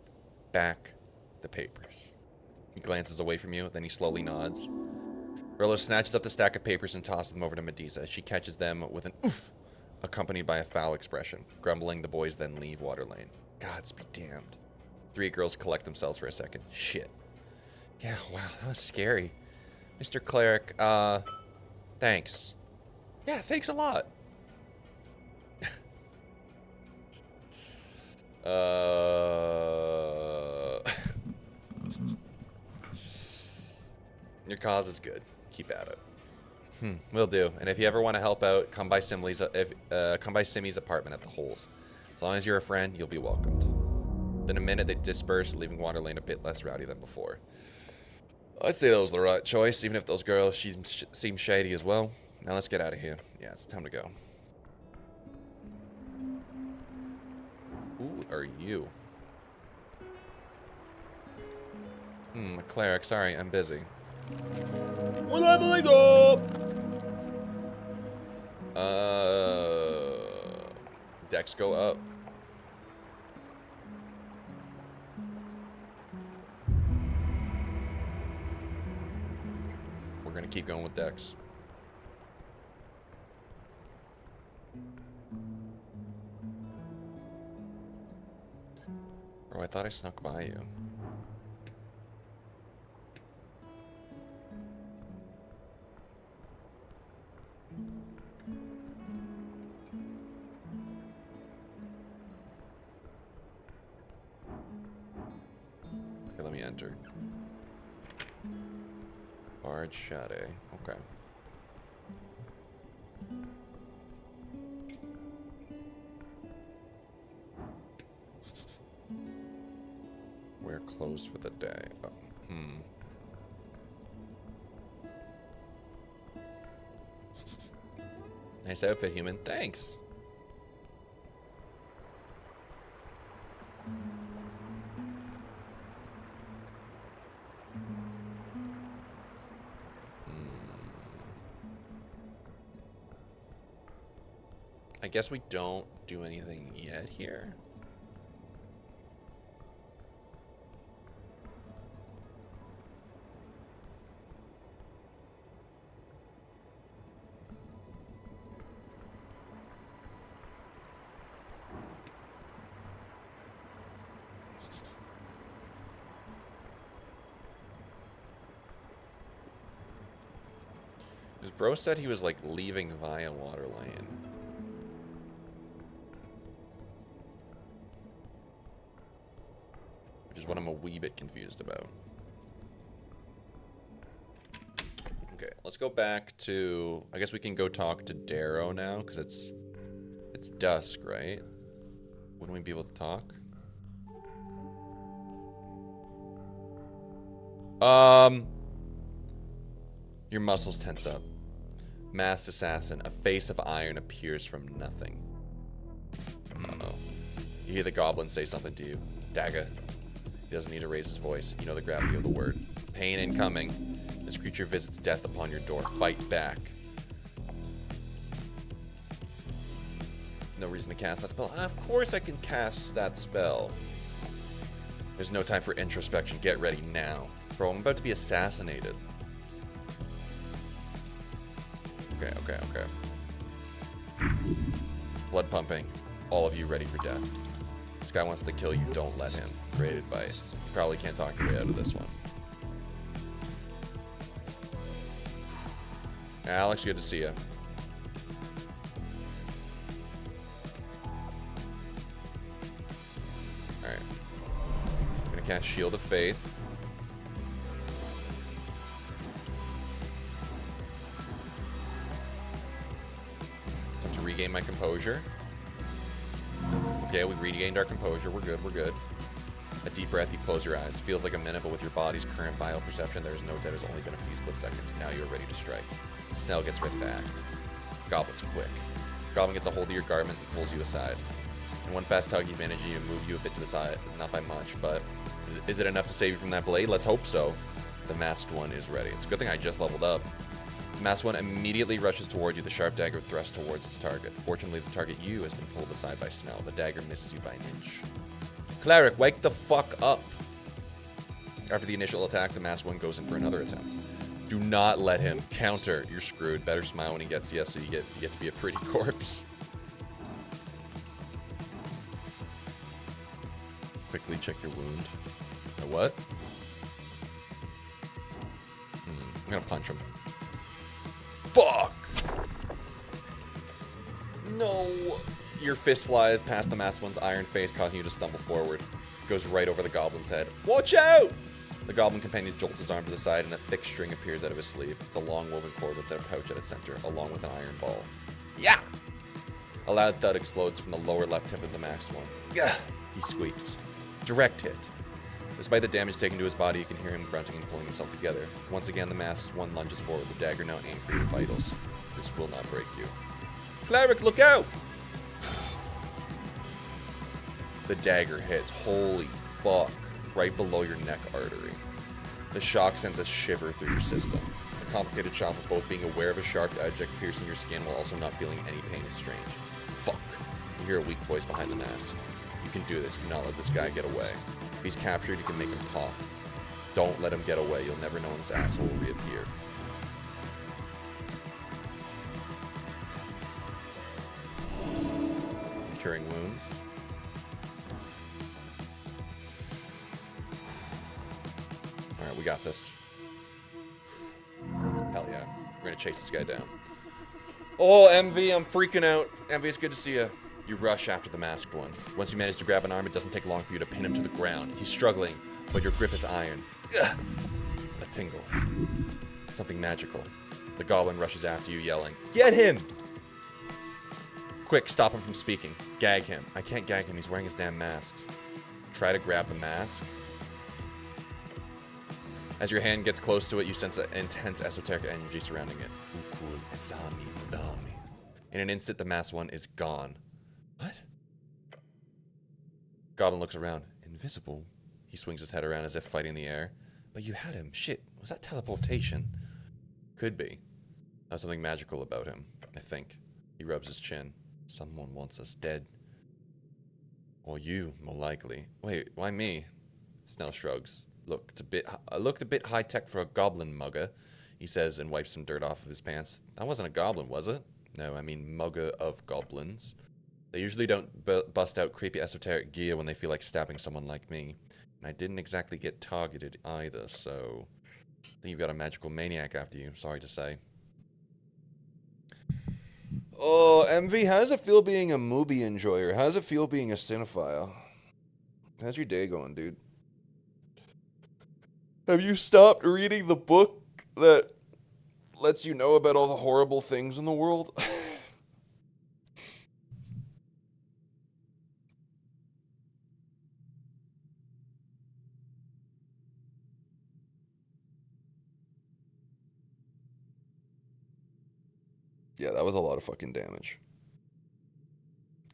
S1: back the papers. He glances away from you, then he slowly nods. Rollo snatches up the stack of papers and tosses them over to Medusa. She catches them with an oof, accompanied by a foul expression. Grumbling, the boys then leave Waterlane. Gods be damned. Three girls collect themselves for a second. Shit. Yeah, wow, that was scary. Mr. Cleric, thanks. Yeah, thanks a lot. Your cause is good. Keep at it. Will do. And if you ever want to help out, come by Simi's apartment at the Holes. As long as you're a friend, you'll be welcomed. In a minute, they disperse, leaving Waterlane a bit less rowdy than before. I'd say that was the right choice, even if those girls seem shady as well. Now let's get out of here. Yeah, it's time to go. Who are you? A cleric. Sorry, I'm busy. We're leveling up! Decks go up. we're gonna keep going with Dex. Oh, I thought I snuck by you. Okay, let me enter. Bard Shade. Okay. We're closed for the day. Oh, Nice outfit, human. Thanks. I guess we don't do anything yet here. His bro said he was like leaving via water lane. Which is what I'm a wee bit confused about. Okay, let's go back to... I guess we can go talk to Darrow now, because it's dusk, right? Wouldn't we be able to talk? Your muscles tense up. Masked assassin, a face of iron appears from nothing. Uh-oh. You hear the goblin say something to you. Dagger. He doesn't need to raise his voice. You know the gravity of the word. Pain incoming. This creature visits death upon your door. Fight back. No reason to cast that spell. Of course I can cast that spell. There's no time for introspection. Get ready now. Bro, I'm about to be assassinated. Okay. Blood pumping. All of you ready for death. This guy wants to kill you. Don't let him. Great advice. You probably can't talk your way out of this one. Alex, good to see you. Alright. I'm gonna cast Shield of Faith. Regain my composure. Okay, we regained our composure. We're good. A deep breath, you close your eyes. Feels like a minute, but with your body's current bioperception, there is no doubt it's only been a few split seconds. Now you're ready to strike. Snell gets ready to act. Goblin's quick. Goblin gets a hold of your garment and pulls you aside. In one fast tug, you manage to move you a bit to the side. Not by much, but is it enough to save you from that blade? Let's hope so. The masked one is ready. It's a good thing I just leveled up. The masked one immediately rushes toward you, the sharp dagger thrust towards its target. Fortunately, the target you has been pulled aside by Snell. The dagger misses you by an inch. Cleric, wake the fuck up! After the initial attack, the masked one goes in for another attempt. Do not let him counter. You're screwed. Better smile when he gets you, so you get to be a pretty corpse. Quickly check your wound. What? I'm gonna punch him. Fuck! No! Your fist flies past the masked one's iron face, causing you to stumble forward. It goes right over the goblin's head. Watch out! The goblin companion jolts his arm to the side, and a thick string appears out of his sleeve. It's a long woven cord with a pouch at its center, along with an iron ball. Yeah! A loud thud explodes from the lower left hip of the masked one. Gah! He squeaks. Direct hit. Despite the damage taken to his body, you can hear him grunting and pulling himself together. Once again, the masked one lunges forward, the dagger now aimed for your vitals. This will not break you. Cleric, look out! The dagger hits. Holy fuck. Right below your neck artery. The shock sends a shiver through your system. A complicated shock of both being aware of a sharp object piercing your skin while also not feeling any pain is strange. Fuck. You hear a weak voice behind the mask. You can do this. Do not let this guy get away. If he's captured, you can make him talk. Don't let him get away. You'll never know when this asshole will reappear. Alright, we got this. Hell yeah. We're gonna chase this guy down. Oh, MV, I'm freaking out. MV, it's good to see you. You rush after the masked one. Once you manage to grab an arm, it doesn't take long for you to pin him to the ground. He's struggling, but your grip is iron. Ugh. A tingle. Something magical. The goblin rushes after you, yelling, "Get him!" Quick, stop him from speaking. Gag him. I can't gag him, he's wearing his damn mask. Try to grab the mask. As your hand gets close to it, you sense an intense esoteric energy surrounding it. In an instant, the masked one is gone. What? Goblin looks around. Invisible? He swings his head around as if fighting the air. But you had him. Shit, was that teleportation? Could be. There's something magical about him, I think. He rubs his chin. Someone wants us dead. Or you, more likely. Wait, why me? Snell shrugs. Looked a bit high-tech for a goblin mugger, he says and wipes some dirt off of his pants. That wasn't a goblin, was it? No, I mean mugger of goblins. They usually don't bust out creepy esoteric gear when they feel like stabbing someone like me. And I didn't exactly get targeted either, so... I think you've got a magical maniac after you, sorry to say. Oh, MV, how does it feel being a movie enjoyer? How does it feel being a cinephile? How's your day going, dude? Have you stopped reading the book that lets you know about all the horrible things in the world? Yeah, that was a lot of fucking damage.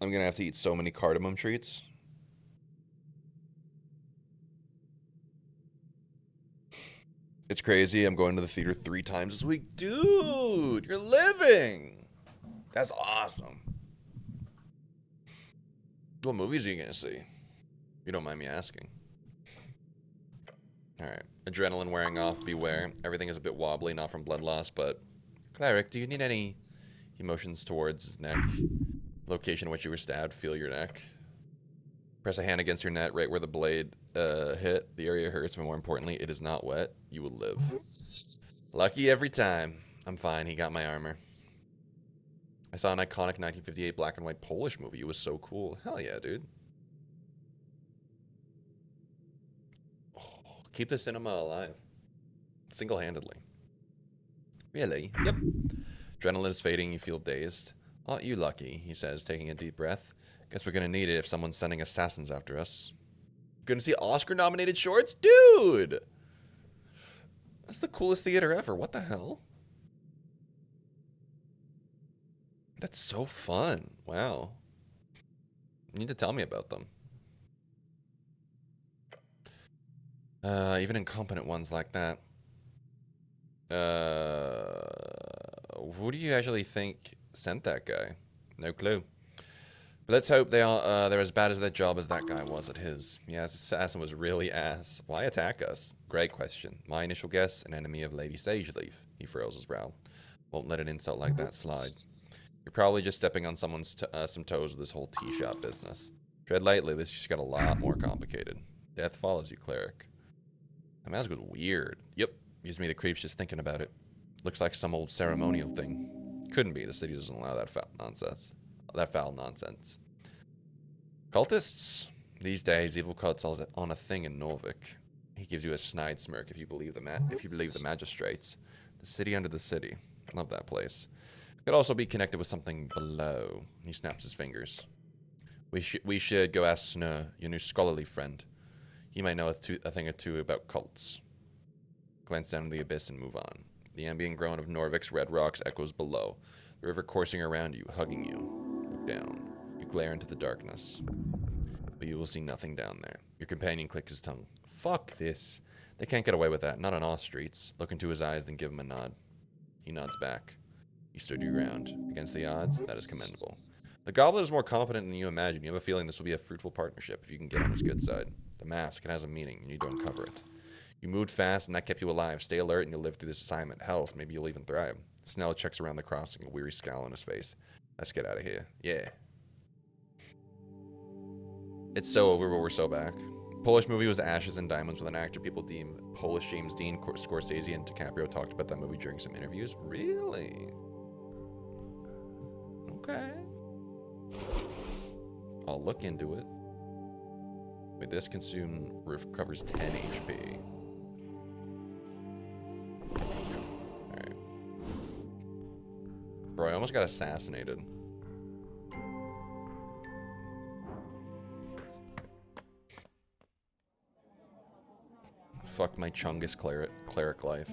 S1: I'm gonna have to eat so many cardamom treats. It's crazy. I'm going to the theater 3 times this week. Dude, you're living. That's awesome. What movies are you going to see? You don't mind me asking. Alright. Adrenaline wearing off. Beware. Everything is a bit wobbly, not from blood loss, but... Cleric, do you need any emotions towards his neck? Location in which you were stabbed. Feel your neck. Press a hand against your neck right where the blade hit. The area hurts, but more importantly, it is not wet. You will live. Lucky every time. I'm fine. He got my armor. I saw an iconic 1958 black and white Polish movie. It was so cool. Hell yeah, dude. Oh, keep the cinema alive. Single-handedly. Really? Yep. Adrenaline is fading. You feel dazed. Aren't you lucky, he says, taking a deep breath. Guess we're gonna need it if someone's sending assassins after us. Gonna see Oscar-nominated shorts? Dude! That's the coolest theater ever. What the hell? That's so fun. Wow. You need to tell me about them. Even incompetent ones like that. Who do you actually think sent that guy? No clue. But let's hope they're as bad as their job as that guy was at his. Yeah, this assassin was really ass. Why attack us? Great question. My initial guess, an enemy of Lady Sageleaf. He furrows his brow. Won't let an insult like that slide. You're probably just stepping on someone's some toes with this whole tea shop business. Tread lightly, this just got a lot more complicated. Death follows you, cleric. That mask was weird. Yep, gives me the creeps just thinking about it. Looks like some old ceremonial thing. Couldn't be, the city doesn't allow that foul nonsense. Cultists? These days, evil cults are on a thing in Norvik. He gives you a snide smirk if you believe the magistrates. The city under the city. Love that place. Could also be connected with something below. He snaps his fingers. We should go ask Snur, your new scholarly friend. He might know a thing or two about cults. Glance down into the abyss and move on. The ambient groan of Norvik's red rocks echoes below. The river coursing around you, hugging you. Look down. You glare into the darkness. But you will see nothing down there. Your companion clicks his tongue. Fuck this. They can't get away with that. Not on our streets. Look into his eyes, then give him a nod. He nods back. You stood your ground. Against the odds, that is commendable. The goblin is more competent than you imagine. You have a feeling this will be a fruitful partnership if you can get on his good side. The mask, it has a meaning. You need to uncover it. You moved fast, and that kept you alive. Stay alert, and you'll live through this assignment. Hell, maybe you'll even thrive. Snell checks around the crossing, a weary scowl on his face. Let's get out of here. Yeah. It's so over, but we're so back. Polish movie was Ashes and Diamonds with an actor people deem Polish James Dean. Scorsese and DiCaprio talked about that movie during some interviews. Really? Okay. I'll look into it. Wait, this consume recovers 10 HP. Alright. Bro, I almost got assassinated. Fuck my Chungus cleric life.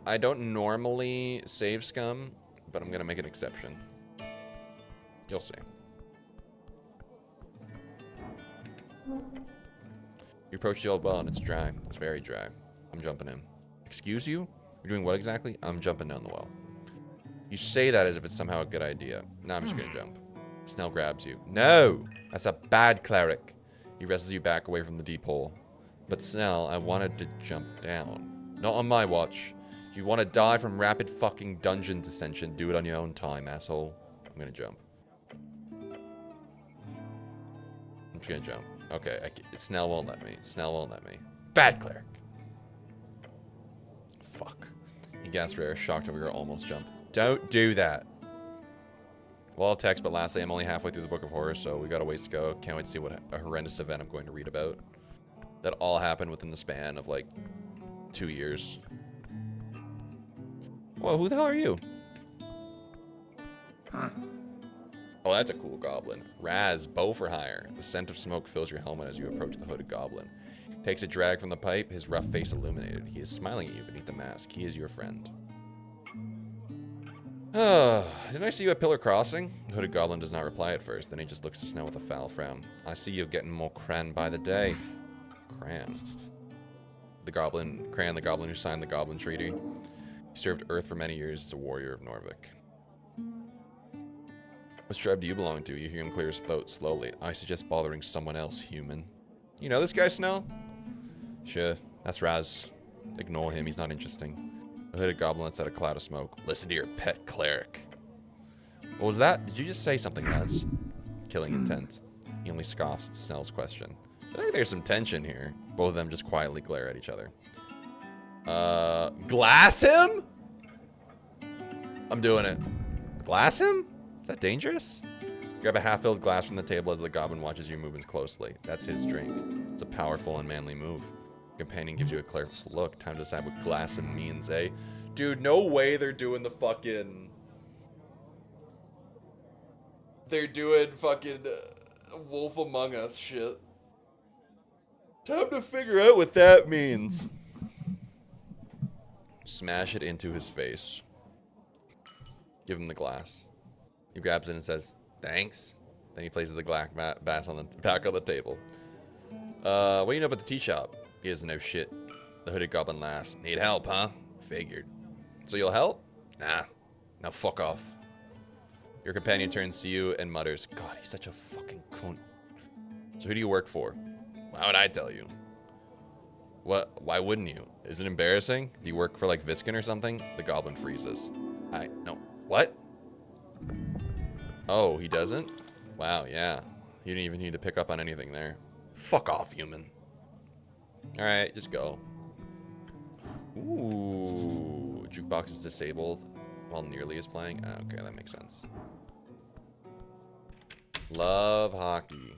S1: I don't normally save scum, but I'm gonna make an exception. You'll see. You approach the old well and it's dry. It's very dry. I'm jumping in. Excuse you? You're doing what exactly? I'm jumping down the well. You say that as if it's somehow a good idea. No, I'm just gonna jump. Snell grabs you. No! That's a bad cleric. He wrestles you back away from the deep hole. But Snell, I wanted to jump down. Not on my watch. If you want to die from rapid fucking dungeon dissension, do it on your own time, asshole. I'm gonna jump. I'm just gonna jump. Okay, Snell won't let me. Snell won't let me. Bad cleric. Fuck. He gasped for air, shocked over your almost jump. Don't do that. Well, I'll text, but lastly, I'm only halfway through the Book of Horrors, so we got a ways to go. Can't wait to see what a horrendous event I'm going to read about. That all happened within the span of, like, 2 years. Whoa, who the hell are you?
S2: Huh.
S1: Oh, that's a cool goblin. Raz, bow for hire. The scent of smoke fills your helmet as you approach the hooded goblin. Takes a drag from the pipe, his rough face illuminated. He is smiling at you beneath the mask. He is your friend. Didn't I see you at Pillar Crossing? The hooded goblin does not reply at first, then he just looks to Snow with a foul frown. I see you're getting more cran by the day. Cran. Cran, the goblin who signed the Goblin Treaty. He served Earth for many years as a warrior of Norvik. What tribe do you belong to? You hear him clear his throat slowly. I suggest bothering someone else, human. You know this guy, Snow? Sure, that's Raz. Ignore him, he's not interesting. The hooded goblin lets out a cloud of smoke. Listen to your pet cleric. What was that? Did you just say something, Raz? Killing intent. He only scoffs at Snell's question. I think there's some tension here. Both of them just quietly glare at each other. Glass him? I'm doing it. Glass him? Is that dangerous? Grab a half-filled glass from the table as the goblin watches your movements closely. That's his drink. It's a powerful and manly move. Your companion gives you a clear look. Time to decide what glass him means, eh? Dude, no way they're doing the fucking... They're doing fucking Wolf Among Us shit. Time to figure out what that means. Smash it into his face. Give him the glass. He grabs it and says, thanks. Then he places the glass back on the table. What do you know about the tea shop? He doesn't know shit. The hooded goblin laughs. Need help, huh? Figured. So you'll help? Nah. Now fuck off. Your companion turns to you and mutters, God, he's such a fucking cunt. So who do you work for? Why would I tell you? What? Why wouldn't you? Is it embarrassing? Do you work for, like, Viskin or something? The goblin freezes. No. What? Oh, he doesn't? Wow, yeah. You didn't even need to pick up on anything there. Fuck off, human. Alright, just go. Ooh. Jukebox is disabled while Nearly is playing. Okay, that makes sense. Love hockey.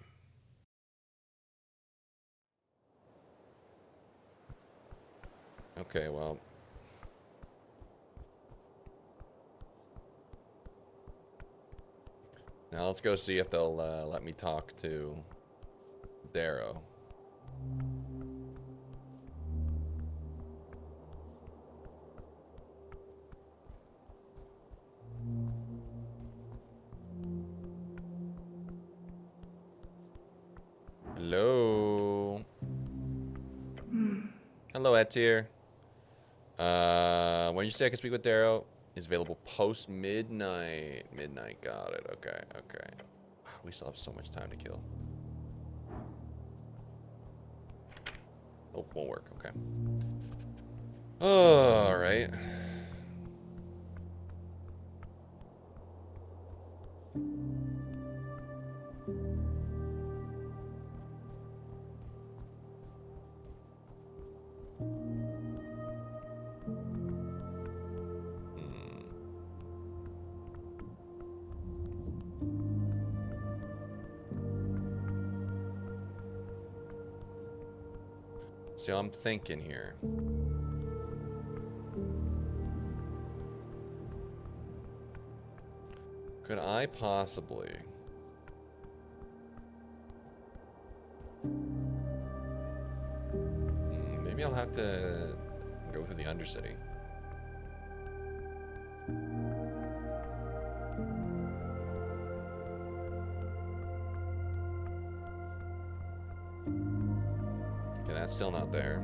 S1: Okay, well. Now let's go see if they'll let me talk to theyre. Hello. Hello, Etir. When you say I can speak with theyre, is available post midnight. Midnight, got it. Okay, okay. Wow, we still have so much time to kill. Oh, won't work. Okay. Oh, all right. So I'm thinking here. Could I possibly... maybe I'll have to go through the Undercity. Okay, that's still not there.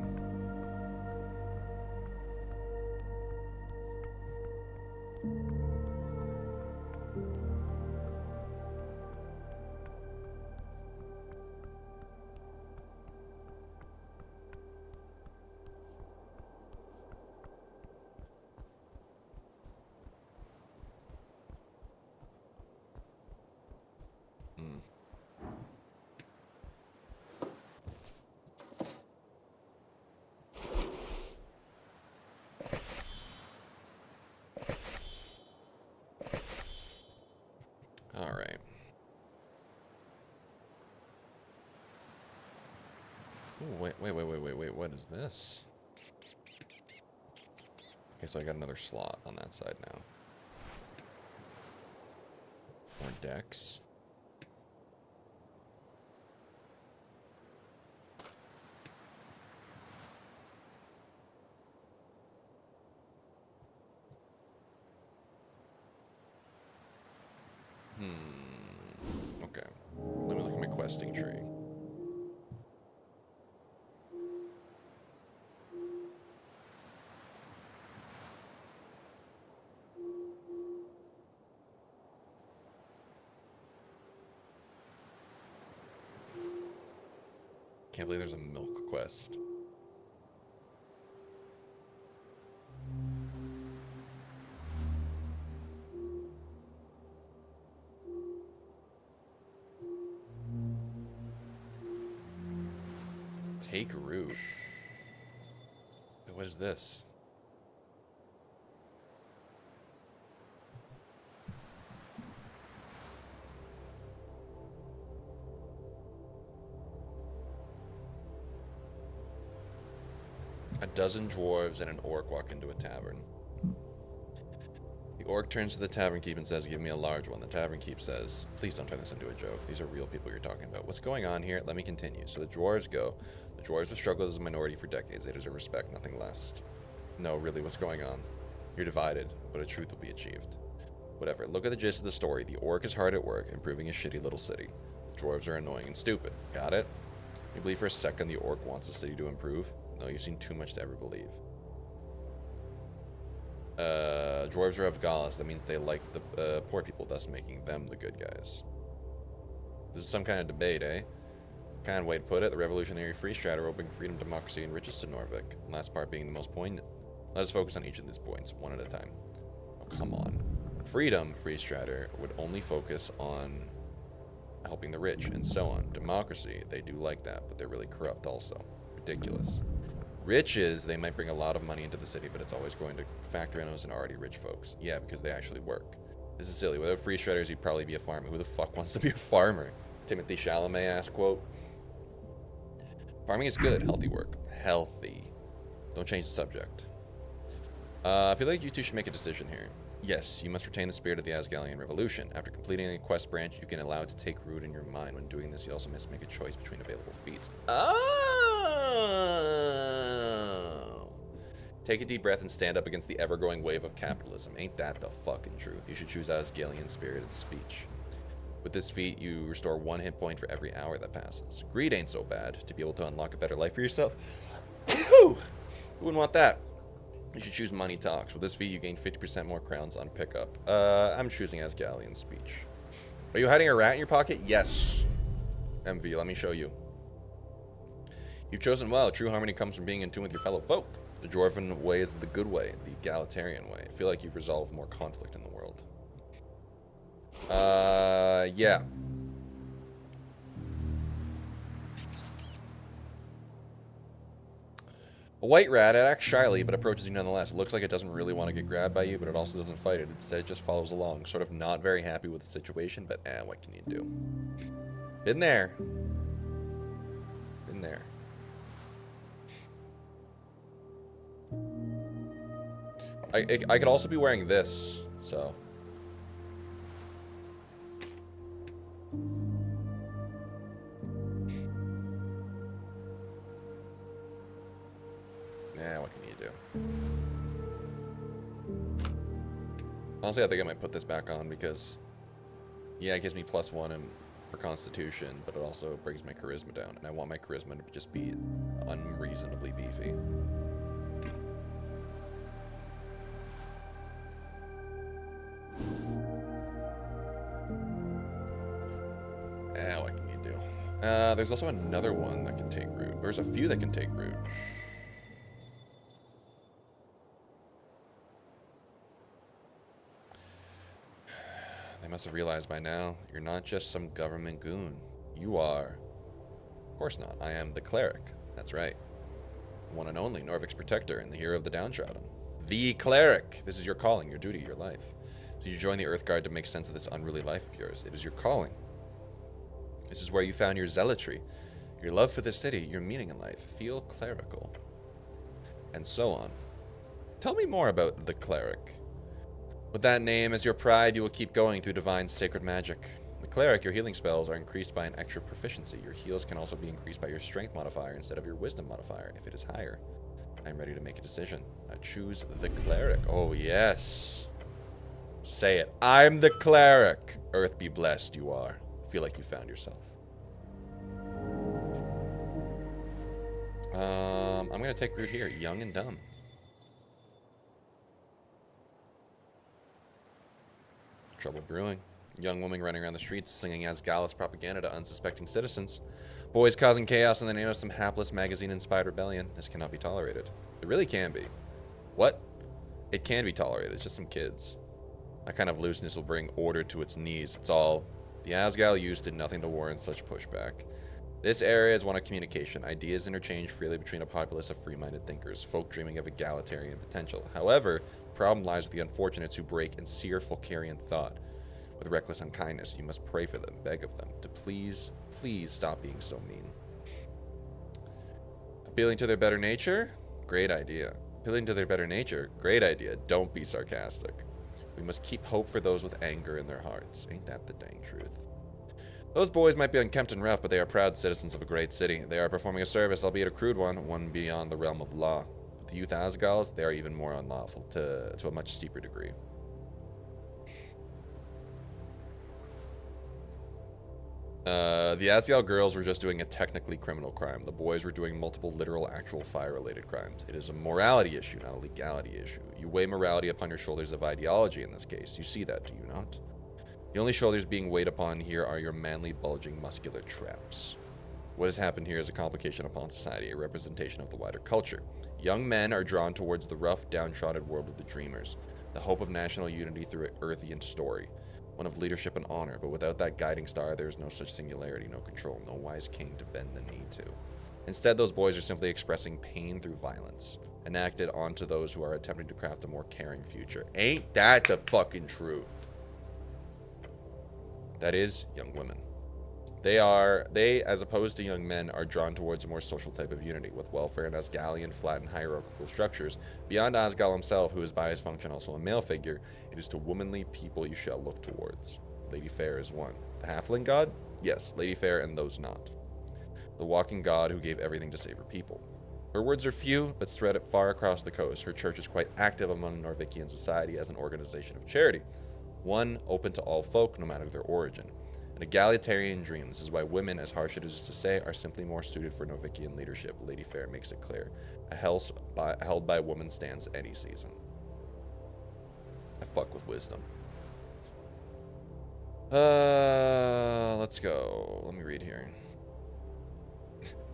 S1: All right. Ooh, wait, what is this? Okay, so I got another slot on that side now. More decks. Okay. Let me look at my questing tree. Can't believe there's a milk quest. Take root. What is this? A dozen dwarves and an orc walk into a tavern. The orc turns to the tavern keep and says, "Give me a large one." The tavern keep says, "Please don't turn this into a joke. These are real people you're talking about. What's going on here? Let me continue." So the dwarves go. The dwarves have struggled as a minority for decades. They deserve respect, nothing less. No, really, what's going on? You're divided, but a truth will be achieved. Whatever. Look at the gist of the story. The orc is hard at work, improving his shitty little city. The dwarves are annoying and stupid. Got it? You believe for a second the orc wants the city to improve? No, you've seen too much to ever believe. Dwarves are of Gallus. That means they like the poor people, thus making them the good guys. This is some kind of debate, eh? Kind of way to put it. The revolutionary free strata are bringing freedom, democracy, and riches to Norvik. The last part being the most poignant. Let us focus on each of these points, one at a time. Oh, come on. Freedom, free strata, would only focus on helping the rich, and so on. Democracy, they do like that, but they're really corrupt also. Ridiculous. Riches, they might bring a lot of money into the city, but it's always going to factor in those and already rich folks. Yeah, because they actually work. This is silly. Without free shredders, you'd probably be a farmer. Who the fuck wants to be a farmer? Timothy Chalamet-ass quote. Farming is good. Healthy work. Healthy. Don't change the subject. I feel like you two should make a decision here. Yes, you must retain the spirit of the Asgalian Revolution. After completing a quest branch, you can allow it to take root in your mind. When doing this, you also must make a choice between available feats. Oh! Take a deep breath and stand up against the ever-growing wave of capitalism. Ain't that the fucking truth? You should choose Asgalian spirited speech. With this feat, you restore 1 hit point for every hour that passes. Greed ain't so bad. To be able to unlock a better life for yourself. Who wouldn't want that? You should choose Money Talks. With this feat, you gain 50% more crowns on pickup. I'm choosing Asgalian speech. Are you hiding a rat in your pocket? Yes. MV, let me show you. You've chosen well. True harmony comes from being in tune with your fellow folk. The dwarven way is the good way, the egalitarian way. I feel like you've resolved more conflict in the world. Yeah. A white rat, it acts shyly, but approaches you nonetheless. It looks like it doesn't really want to get grabbed by you, but it also doesn't fight it. Instead, it just follows along, sort of not very happy with the situation, but what can you do? Been there. Been there. I could also be wearing this, so... what can you do? Honestly, I think I might put this back on because, yeah, it gives me +1 for Constitution, but it also brings my charisma down, and I want my charisma to just be unreasonably beefy. What can you do? There's also another one that can take root. There's a few that can take root. They must have realized by now, you're not just some government goon. You are... Of course not. I am the cleric. That's right. One and only, Norvik's protector and the hero of the downtrodden. The cleric! This is your calling, your duty, your life. So you join the Earthguard to make sense of this unruly life of yours. It is your calling. This is where you found your zealotry, your love for the city, your meaning in life. Feel clerical. And so on. Tell me more about the cleric. With that name as your pride, you will keep going through divine sacred magic. The cleric, your healing spells are increased by an extra proficiency. Your heals can also be increased by your strength modifier instead of your wisdom modifier if it is higher. I'm ready to make a decision. I choose the cleric. Oh, yes. Say it. I'm the cleric. Earth be blessed, you are. Feel like you found yourself. I'm going to take root here. Young and dumb. Trouble brewing. Young woman running around the streets singing Asgallus propaganda to unsuspecting citizens. Boys causing chaos in the name of some hapless magazine-inspired rebellion. This cannot be tolerated. It really can be. What? It can be tolerated. It's just some kids. That kind of looseness will bring order to its knees. It's all... The Asgal use did nothing to warrant such pushback. This area is one of communication. Ideas interchange freely between a populace of free-minded thinkers, folk dreaming of egalitarian potential. However, the problem lies with the unfortunates who break and sear Folkarian thought. With reckless unkindness, you must pray for them, beg of them, to please stop being so mean. Appealing to their better nature? Great idea. Appealing to their better nature? Great idea. Don't be sarcastic. We must keep hope for those with anger in their hearts. Ain't that the dang truth? Those boys might be unkempt and rough, but they are proud citizens of a great city. They are performing a service, albeit a crude one, one beyond the realm of law. With the youth Asgals, they are even more unlawful, to a much steeper degree. The Asgal girls were just doing a technically criminal crime. The boys were doing multiple literal, actual fire-related crimes. It is a morality issue, not a legality issue. You weigh morality upon your shoulders of ideology in this case. You see that, do you not? The only shoulders being weighed upon here are your manly, bulging, muscular traps. What has happened here is a complication upon society, a representation of the wider culture. Young men are drawn towards the rough, downtrodden world of the dreamers, the hope of national unity through an Earthian story, one of leadership and honor, but without that guiding star, there is no such singularity, no control, no wise king to bend the knee to. Instead, those boys are simply expressing pain through violence, enacted onto those who are attempting to craft a more caring future. Ain't that the fucking truth? That is, young women. They, as opposed to young men, are drawn towards a more social type of unity, with welfare and Asgalian flat and hierarchical structures. Beyond Asgal himself, who is by his function also a male figure, it is to womanly people you shall look towards. Lady Fair is one. The halfling god? Yes, Lady Fair and those not. The walking god who gave everything to save her people. Her words are few, but spread it far across the coast. Her church is quite active among Norvikian society as an organization of charity. One open to all folk, no matter their origin. An egalitarian dream. This is why women, as harsh as it is to say, are simply more suited for Novikian leadership. Lady Fair makes it clear. A held by a woman stands any season. I fuck with wisdom. Let's go. Let me read here.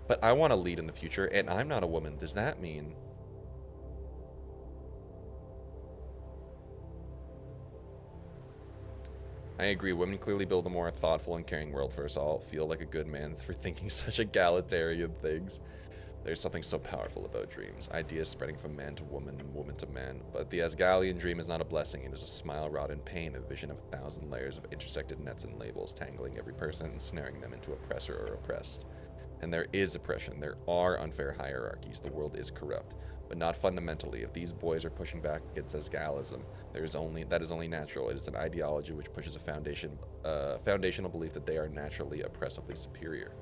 S1: But I want to lead in the future, and I'm not a woman. Does that mean... I agree. Women clearly build a more thoughtful and caring world for us all. Feel like a good man for thinking such egalitarian things. There's something so powerful about dreams. Ideas spreading from man to woman and woman to man. But the Asgalian dream is not a blessing. It is a smile wrought in pain, a vision of 1,000 layers of intersected nets and labels, tangling every person and snaring them into oppressor or oppressed. And there is oppression. There are unfair hierarchies. The world is corrupt. But not fundamentally. If these boys are pushing back against Asgalism, that is only natural. It is an ideology which pushes a foundational belief that they are naturally oppressively superior.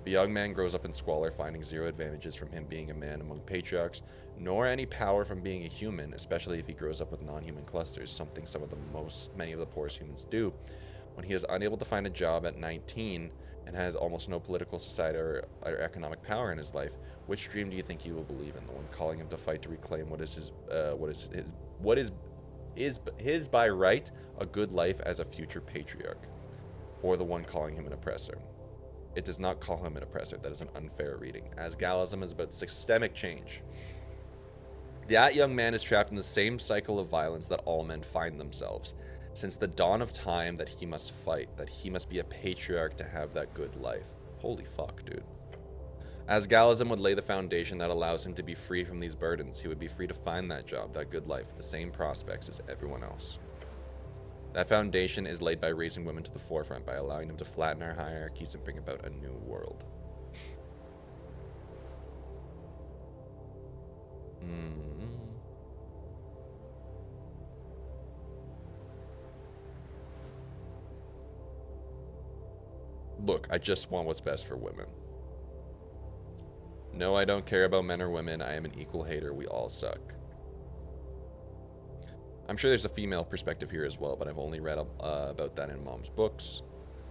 S1: The young man grows up in squalor, finding zero advantages from him being a man among patriarchs, nor any power from being a human, especially if he grows up with non-human clusters, something many of the poorest humans do. When he is unable to find a job at 19 and has almost no political, society, or economic power in his life, which dream do you think he will believe in? The one calling him to fight to reclaim what is his by right, a good life as a future patriarch, or the one calling him an oppressor? It does not call him an oppressor. That is an unfair reading. Asgalism is about systemic change. That young man is trapped in the same cycle of violence that all men find themselves. Since the dawn of time, that he must fight, that he must be a patriarch to have that good life. Holy fuck, dude. Asgalism would lay the foundation that allows him to be free from these burdens. He would be free to find that job, that good life, the same prospects as everyone else. That foundation is laid by raising women to the forefront, by allowing them to flatten our hierarchies and bring about a new world. Look, I just want what's best for women. No, I don't care about men or women. I am an equal hater. We all suck. I'm sure there's a female perspective here as well, but I've only read about that in Mom's books.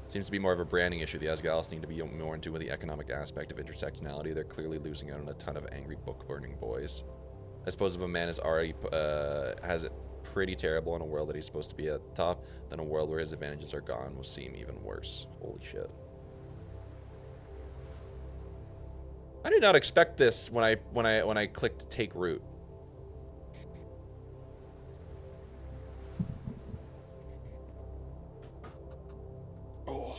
S1: Seems to be more of a branding issue. The Asgalis need to be more into the economic aspect of intersectionality. They're clearly losing out on a ton of angry book-burning boys. I suppose if a man is already has it pretty terrible in a world that he's supposed to be at the top, then a world where his advantages are gone will seem even worse. Holy shit. I did not expect this when I clicked take root. Oh.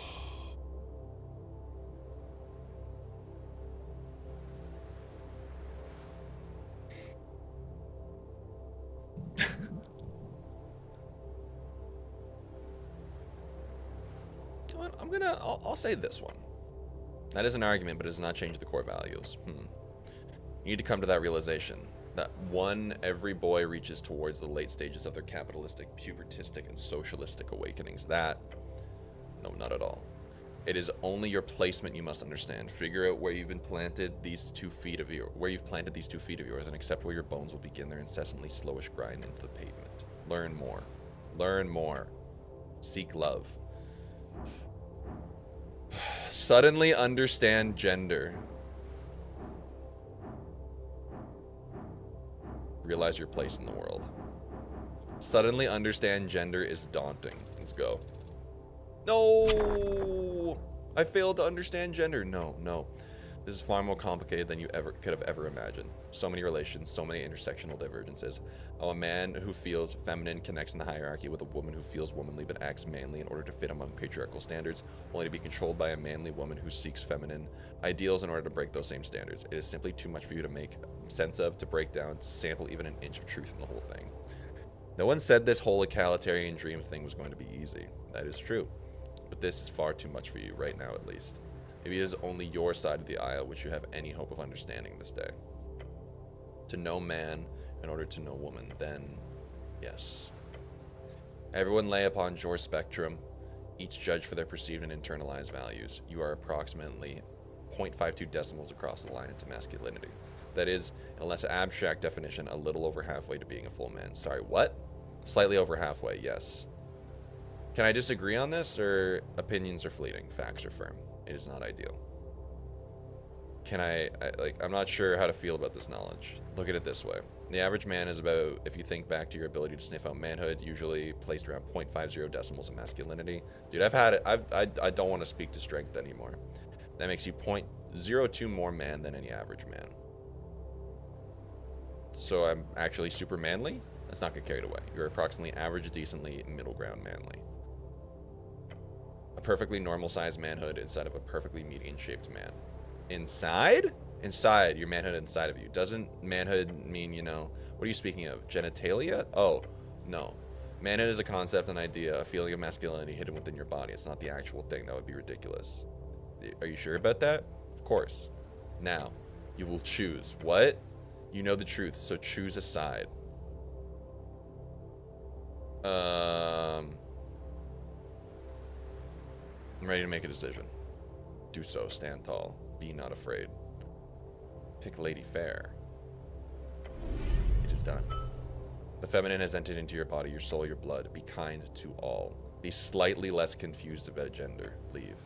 S1: I'll say this one. That is an argument, but it does not change the core values. You need to come to that realization that one, every boy reaches towards the late stages of their capitalistic, pubertistic, and socialistic awakenings. That, no, not at all. It is only your placement you must understand. Figure out where you've planted these 2 feet of yours, and accept where your bones will begin their incessantly slowish grind into the pavement. Learn more. Learn more. Seek love. Suddenly understand gender. Realize your place in the world. Suddenly understand gender is daunting. Let's go. No! I failed to understand gender. No. This is far more complicated than you could have ever imagined. So many relations, so many intersectional divergences. How a man who feels feminine connects in the hierarchy with a woman who feels womanly but acts manly in order to fit among patriarchal standards, only to be controlled by a manly woman who seeks feminine ideals in order to break those same standards. It is simply too much for you to make sense of, to break down, to sample even an inch of truth in the whole thing. No one said this whole egalitarian dream thing was going to be easy. That is true. But this is far too much for you, right now at least. Maybe it is only your side of the aisle which you have any hope of understanding this day. To know man in order to know woman, then yes. Everyone lay upon your spectrum, each judged for their perceived and internalized values. You are approximately 0.52 decimals across the line into masculinity. That is, in a less abstract definition, a little over halfway to being a full man. Sorry, what? Slightly over halfway, yes. Can I disagree on this, or opinions are fleeting, facts are firm? It is not ideal. I'm not sure how to feel about this knowledge. Look at it this way. The average man is about, if you think back to your ability to sniff out manhood, usually placed around 0.50 decimals of masculinity. Dude, I've had it. I don't want to speak to strength anymore. That makes you 0.02 more man than any average man. So I'm actually super manly? Let's not get carried away. You're approximately average, decently, middle ground manly. A perfectly normal sized manhood inside of a perfectly median shaped man. Inside? Inside, your manhood inside of you. Doesn't manhood mean, you know, what are you speaking of? Genitalia? Oh, no. Manhood is a concept, an idea, a feeling of masculinity hidden within your body. It's not the actual thing. That would be ridiculous. Are you sure about that? Of course. Now, you will choose. What? You know the truth, so choose a side. I'm ready to make a decision. Do so. Stand tall. Be not afraid. Pick Lady Fair. It is done. The feminine has entered into your body, your soul, your blood. Be kind to all. Be slightly less confused about gender. Leave.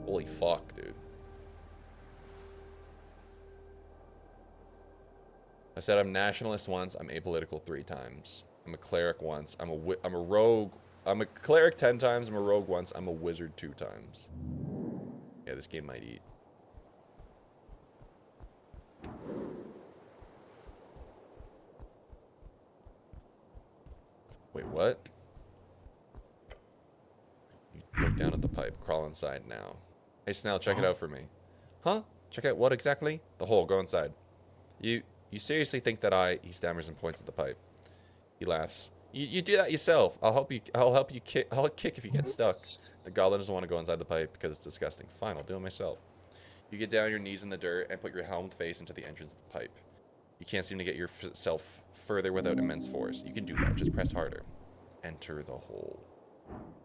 S1: Holy fuck, dude. I said I'm nationalist once, I'm apolitical 3 times. I'm a cleric once, I'm a rogue. I'm a cleric 10 times, I'm a rogue once, I'm a wizard 2 times. Yeah, this game might eat. Wait, what? You look down at the pipe, crawl inside now. Hey Snell, check it out for me. Huh? Check out what exactly? The hole, go inside. You seriously think that he stammers and points at the pipe. He laughs. You do that yourself. I'll help you kick if you get stuck. The goblin doesn't want to go inside the pipe because it's disgusting. Fine, I'll do it myself. You get down on your knees in the dirt and put your helmed face into the entrance of the pipe. You can't seem to get yourself further without immense force. You can do that, just press harder. Enter the hole.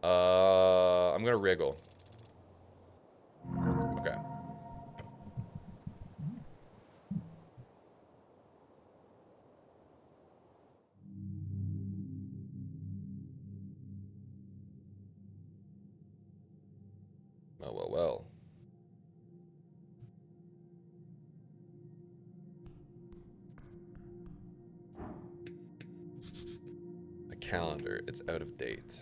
S1: I'm gonna wriggle. Okay. Well. A calendar. It's out of date.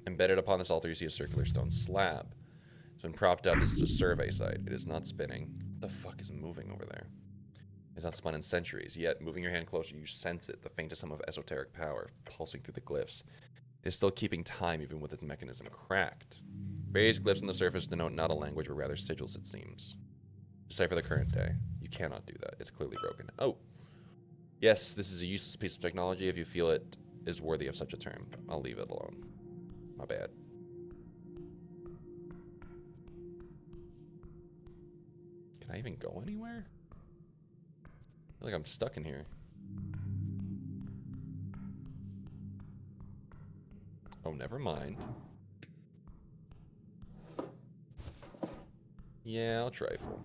S1: Embedded upon this altar, you see a circular stone slab. It's been propped up. This is a survey site. It is not spinning. What the fuck is moving over there? It's not spun in centuries. Yet, moving your hand closer, you sense it, the faintest hum of esoteric power, pulsing through the glyphs. It is still keeping time, even with its mechanism cracked. Various glyphs on the surface denote not a language, but rather sigils, it seems. Decipher the current day. You cannot do that. It's clearly broken. Oh. Yes, this is a useless piece of technology if you feel it is worthy of such a term. I'll leave it alone. My bad. Can I even go anywhere? I feel like I'm stuck in here. Oh, never mind. Yeah, I'll trifle.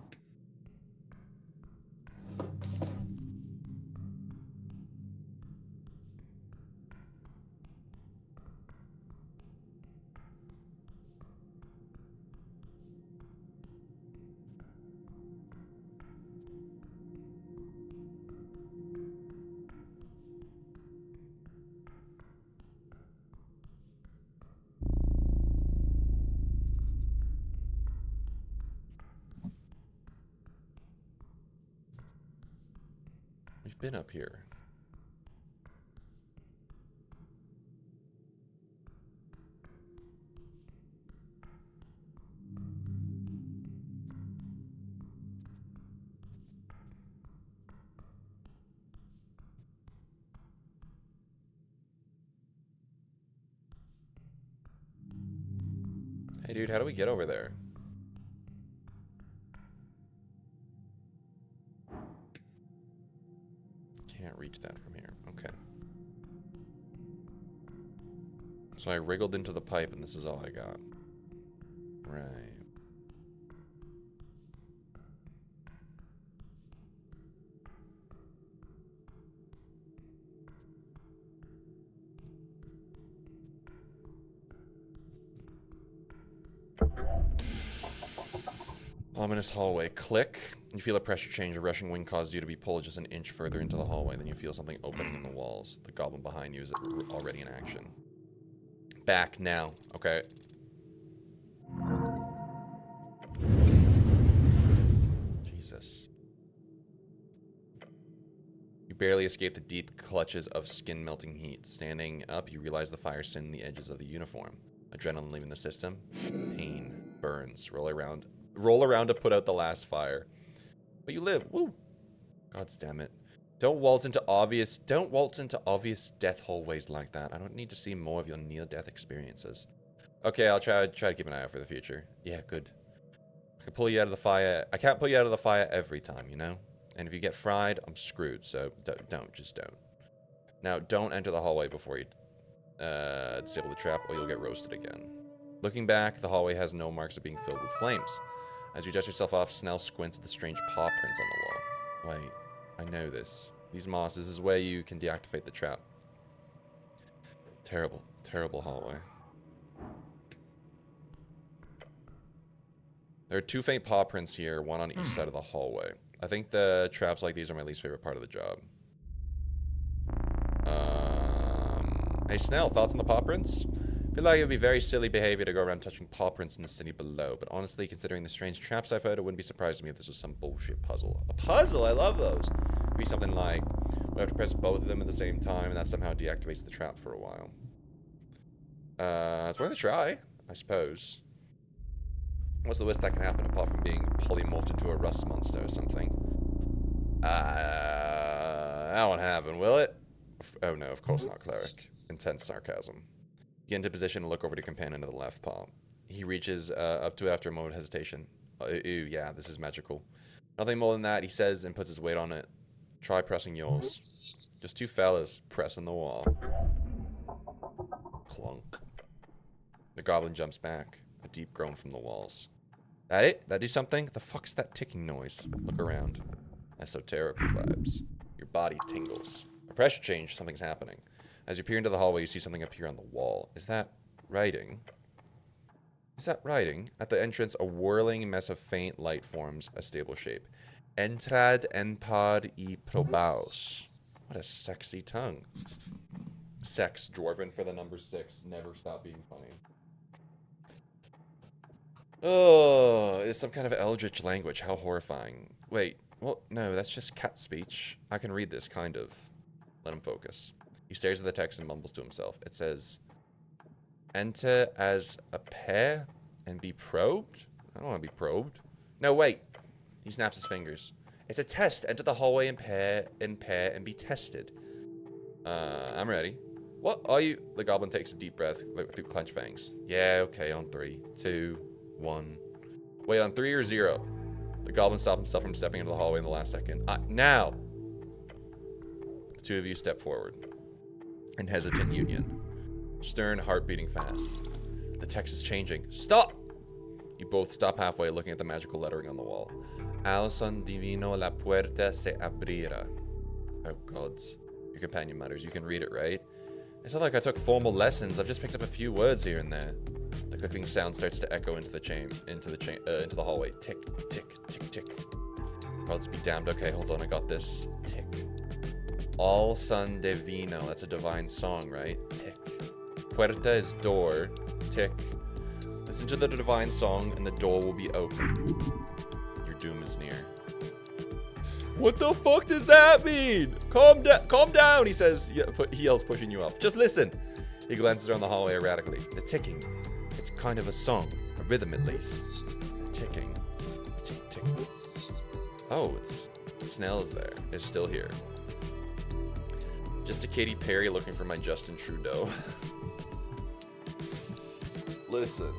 S1: We've been up here. Hey dude, how do we get over there? Can't reach that from here. Okay. So I wriggled into the pipe and this is all I got. Right. Ominous hallway. Click. You feel a pressure change. A rushing wind causes you to be pulled just an inch further into the hallway. Then you feel something opening in the walls. The goblin behind you is already in action. Back now. Okay. Jesus. You barely escape the deep clutches of skin-melting heat. Standing up, you realize the fire singed the edges of the uniform. Adrenaline leaving the system. Pain. Burns. Roll around to put out the last fire. But you live. Woo. God damn it. Don't waltz into obvious death hallways like that. I don't need to see more of your near-death experiences. Okay, I'll try to keep an eye out for the future. Yeah, good. I can pull you out of the fire. I can't pull you out of the fire every time, you know? And if you get fried, I'm screwed, so just don't. Now, don't enter the hallway before you disable the trap, or you'll get roasted again. Looking back, the hallway has no marks of being filled with flames. As you dust yourself off, Snell squints at the strange paw prints on the wall. Wait, I know this. These moss, this is where you can deactivate the trap. Terrible, terrible hallway. There are 2 faint paw prints here, one on each side of the hallway. I think the traps like these are my least favorite part of the job. Hey Snell, thoughts on the paw prints? I feel like it would be very silly behavior to go around touching paw prints in the city below, but honestly, considering the strange traps I found, it wouldn't be surprised to me if this was some bullshit puzzle. A puzzle? I love those. It could be something like, we have to press both of them at the same time, and that somehow deactivates the trap for a while. It's worth a try, I suppose. What's the worst that can happen apart from being polymorphed into a rust monster or something? That won't happen, will it? Oh no, of course not, cleric. Intense sarcasm. Get into position and look over to companion to the left paw. He reaches up to it after a moment of hesitation. Ew, yeah, this is magical. Nothing more than that, he says, and puts his weight on it. Try pressing yours. Just 2 fellas pressing the wall. Clunk. The goblin jumps back. A deep groan from the walls. That it? That do something? The fuck's that ticking noise? Look around. Esoteric vibes. Your body tingles. A pressure change, something's happening. As you peer into the hallway, you see something appear on the wall. Is that writing? Is that writing? At the entrance, a whirling mess of faint light forms a stable shape. Entrad en par y probaos. What a sexy tongue. Sex, dwarven for the number 6. Never stop being funny. Oh, it's some kind of eldritch language. How horrifying. Wait, well, no, that's just cat speech. I can read this, kind of. Let him focus. He stares at the text and mumbles to himself. It says, enter as a pair and be probed? I don't want to be probed. No, wait. He snaps his fingers. It's a test. Enter the hallway in pair and be tested. I'm ready. What are you? The goblin takes a deep breath through clenched fangs. Yeah, okay, on 3, 2, 1. Wait, on 3 or 0? The goblin stopped himself from stepping into the hallway in the last second. Now! The 2 of you step forward. In hesitant union. Stern heart beating fast. The text is changing. Stop! You both stop halfway, looking at the magical lettering on the wall. Al son divino la puerta se abrirá. Oh gods. Your companion mutters. You can read it, right? It's not like I took formal lessons. I've just picked up a few words here and there. The clicking sound starts to echo into the hallway. Tick, tick, tick, tick. Gods be damned. Okay, hold on. I got this. Tick. All son divino. That's a divine song, right? Tick. Puerta is door. Tick. Listen to the divine song, and the door will be open. Your doom is near. What the fuck does that mean? Calm down, he says. He yells, pushing you off. Just listen. He glances around the hallway erratically. The ticking. It's kind of a song. A rhythm, at least. The ticking. Tick, tick. Oh, Snell is there. It's still here. Just a Katy Perry looking for my Justin Trudeau. Listen.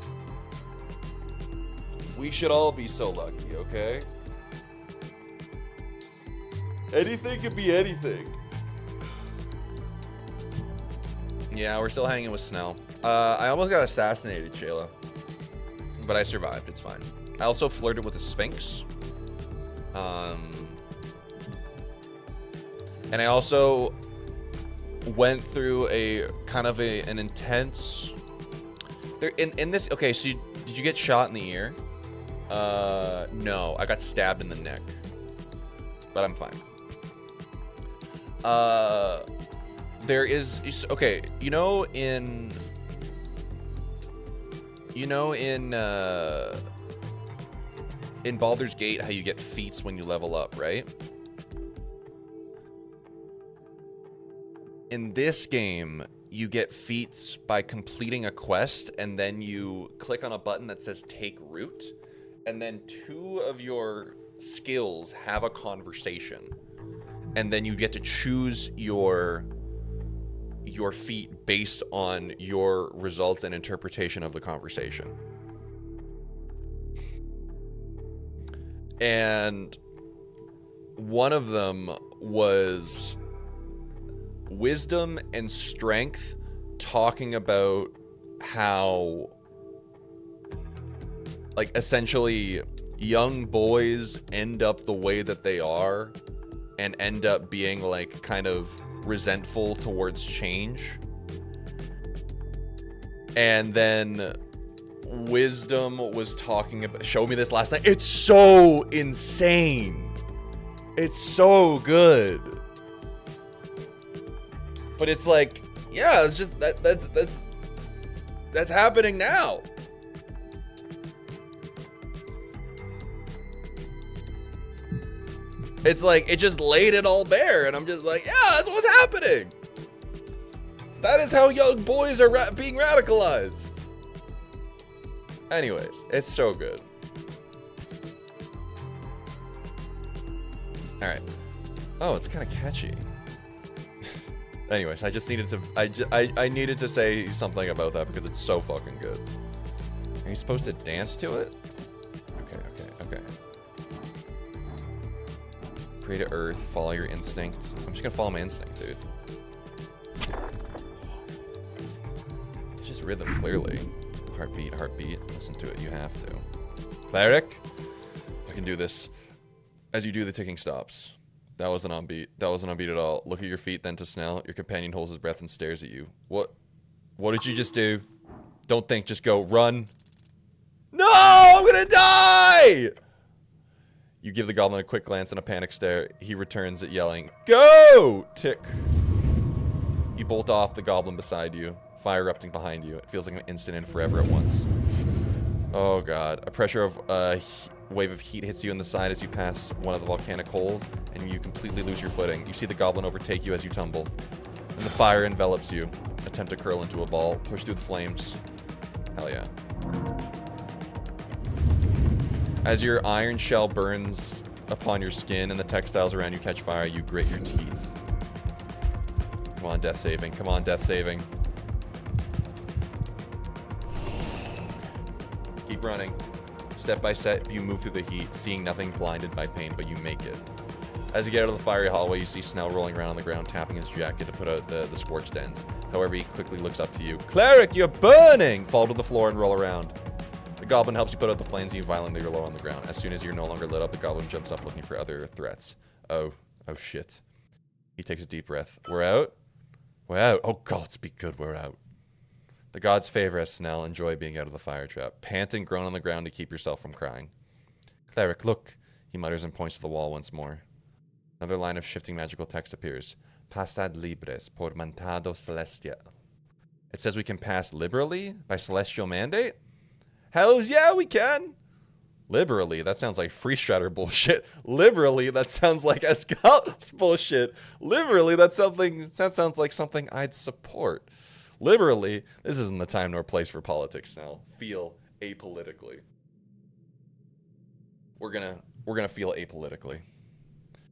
S1: We should all be so lucky, okay? Anything could be anything. Yeah, we're still hanging with Snell. I almost got assassinated, Shayla. But I survived, it's fine. I also flirted with a Sphinx. And I also went through a kind of an intense... in this... Okay, so did you get shot in the ear? No, I got stabbed in the neck, but I'm fine. There is, okay, in Baldur's Gate, how you get feats when you level up, right? In this game, you get feats by completing a quest, and then you click on a button that says take root, and then 2 of your skills have a conversation, and then you get to choose your feat based on your results and interpretation of the conversation. And one of them was wisdom and strength, talking about how, like, essentially young boys end up the way that they are and end up being, like, kind of resentful towards change. And then wisdom was talking about, showed me this last night. It's so insane. It's so good. But it's like, yeah, it's just that's happening now. It's like, it just laid it all bare, and I'm just like, yeah, that's what's happening. That is how young boys are being radicalized. Anyways, it's so good. All right. Oh, it's kind of catchy. Anyways, I just needed to, I needed to say something about that because it's so fucking good. Are you supposed to dance to it? Okay. Pray to earth, follow your instincts. I'm just gonna follow my instinct, dude. It's just rhythm, clearly. Heartbeat, heartbeat. Listen to it, you have to. Cleric, I can do this. As you do, the ticking stops. That wasn't on beat. That wasn't on beat at all. Look at your feet, then to Snell. Your companion holds his breath and stares at you. What did you just do? Don't think, just go. Run. No, I'm gonna die! You give the goblin a quick glance and a panic stare. He returns it, yelling, go! Tick. You bolt off the goblin beside you, fire erupting behind you. It feels like an instant and forever at once. Oh god. A pressure of wave of heat hits you in the side as you pass one of the volcanic holes, and you completely lose your footing. You see the goblin overtake you as you tumble, and the fire envelops you. Attempt to curl into a ball, push through the flames. Hell yeah. As your iron shell burns upon your skin and the textiles around you catch fire, you grit your teeth. Come on, death saving. Come on, death saving. Keep running. Step by step, you move through the heat, seeing nothing, blinded by pain, but you make it. As you get out of the fiery hallway, you see Snell rolling around on the ground, tapping his jacket to put out the scorched ends. However, he quickly looks up to you. Cleric, you're burning! Fall to the floor and roll around. The goblin helps you put out the flames and you violently roll on the ground. As soon as you're no longer lit up, the goblin jumps up looking for other threats. Oh shit. He takes a deep breath. We're out? We're out. Oh gods, be good, we're out. The gods favor us, Snell. Enjoy being out of the fire trap. Pant and groan on the ground to keep yourself from crying. Cleric, look, he mutters and points to the wall once more. Another line of shifting magical text appears. Passad libres por mandado celestial. It says we can pass liberally by celestial mandate? Hells yeah, we can! Liberally, that sounds like free strider bullshit. Liberally, that sounds like Escalp's bullshit. Liberally, that sounds like something I'd support. Liberally, this isn't the time nor place for politics now. Feel apolitically. We're gonna feel apolitically.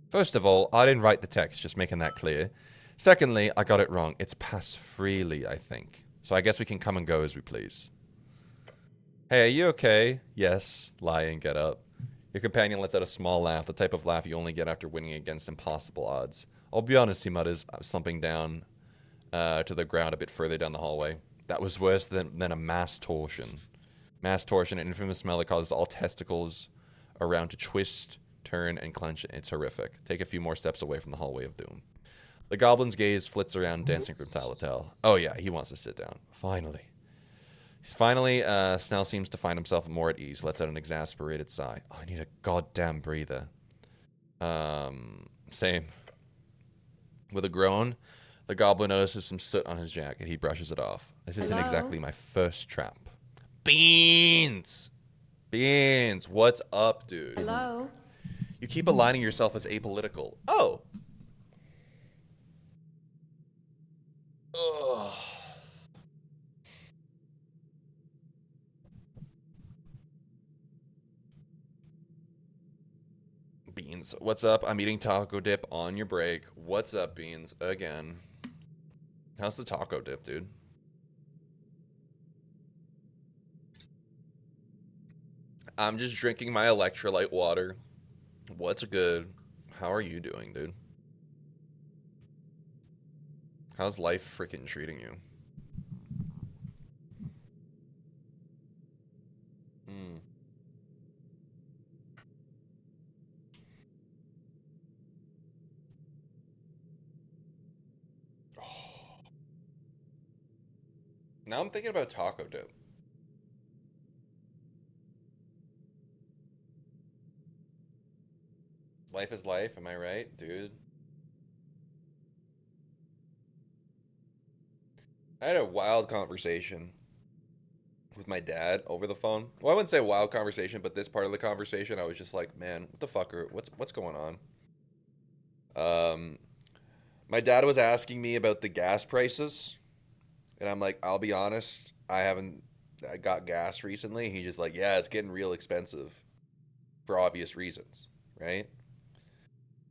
S1: First of all, I didn't write the text, just making that clear. Secondly, I got it wrong. It's pass freely, I think. So I guess we can come and go as we please. Hey, are you okay? Yes. Lie and get up. Your companion lets out a small laugh, the type of laugh you only get after winning against impossible odds. I'll be honest, he mutters, slumping down to the ground a bit further down the hallway. That was worse than a mass torsion. Mass torsion, an infamous smell that causes all testicles around to twist, turn, and clench. It's horrific. Take a few more steps away from the hallway of doom. The goblin's gaze flits around, dancing from tile to tile. Oh yeah, he wants to sit down. Finally. Finally, Snell seems to find himself more at ease. Lets out an exasperated sigh. Oh, I need a goddamn breather. Same. With a groan, the goblin notices some soot on his jacket. He brushes it off. This isn't exactly my first trap. Beans! Beans! What's up, dude?
S2: Hello?
S1: You keep aligning yourself as apolitical. Oh! Ugh. Beans. What's up? I'm eating taco dip on your break. What's up, Beans? Again. How's the taco dip, dude? I'm just drinking my electrolyte water. What's good? How are you doing, dude? How's life freaking treating you? Now I'm thinking about taco dip. Life is life, am I right, dude? I had a wild conversation with my dad over the phone. Well, I wouldn't say wild conversation, but this part of the conversation, I was just like, man, what the fuck what's going on? My dad was asking me about the gas prices, and I'm like, I'll be honest, I got gas recently. He's just like, yeah, it's getting real expensive for obvious reasons, right?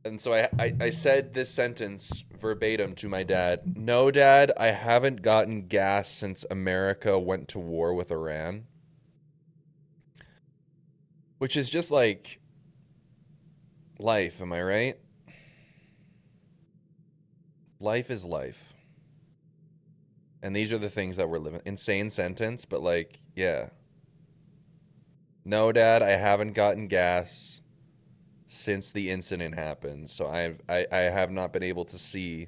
S1: And so I said this sentence verbatim to my dad. No, Dad, I haven't gotten gas since America went to war with Iran. Which is just like life, am I right? Life is life. And these are the things that we're living. Insane sentence, but like, yeah. No, Dad, I haven't gotten gas since the incident happened. So I have not been able to see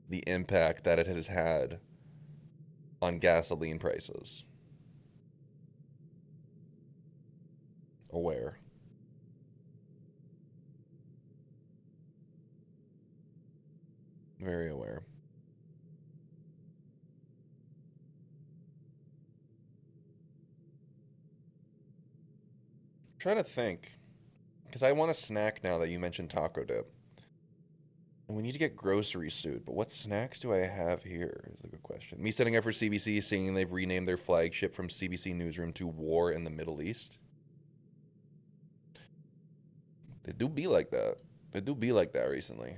S1: the impact that it has had on gasoline prices. Aware. Very aware. I'm trying to think. Because I want a snack now that you mentioned taco dip. And we need to get groceries soon. But what snacks do I have here is a good question. Me setting up for CBC, seeing they've renamed their flagship from CBC Newsroom to War in the Middle East. They do be like that. They do be like that recently.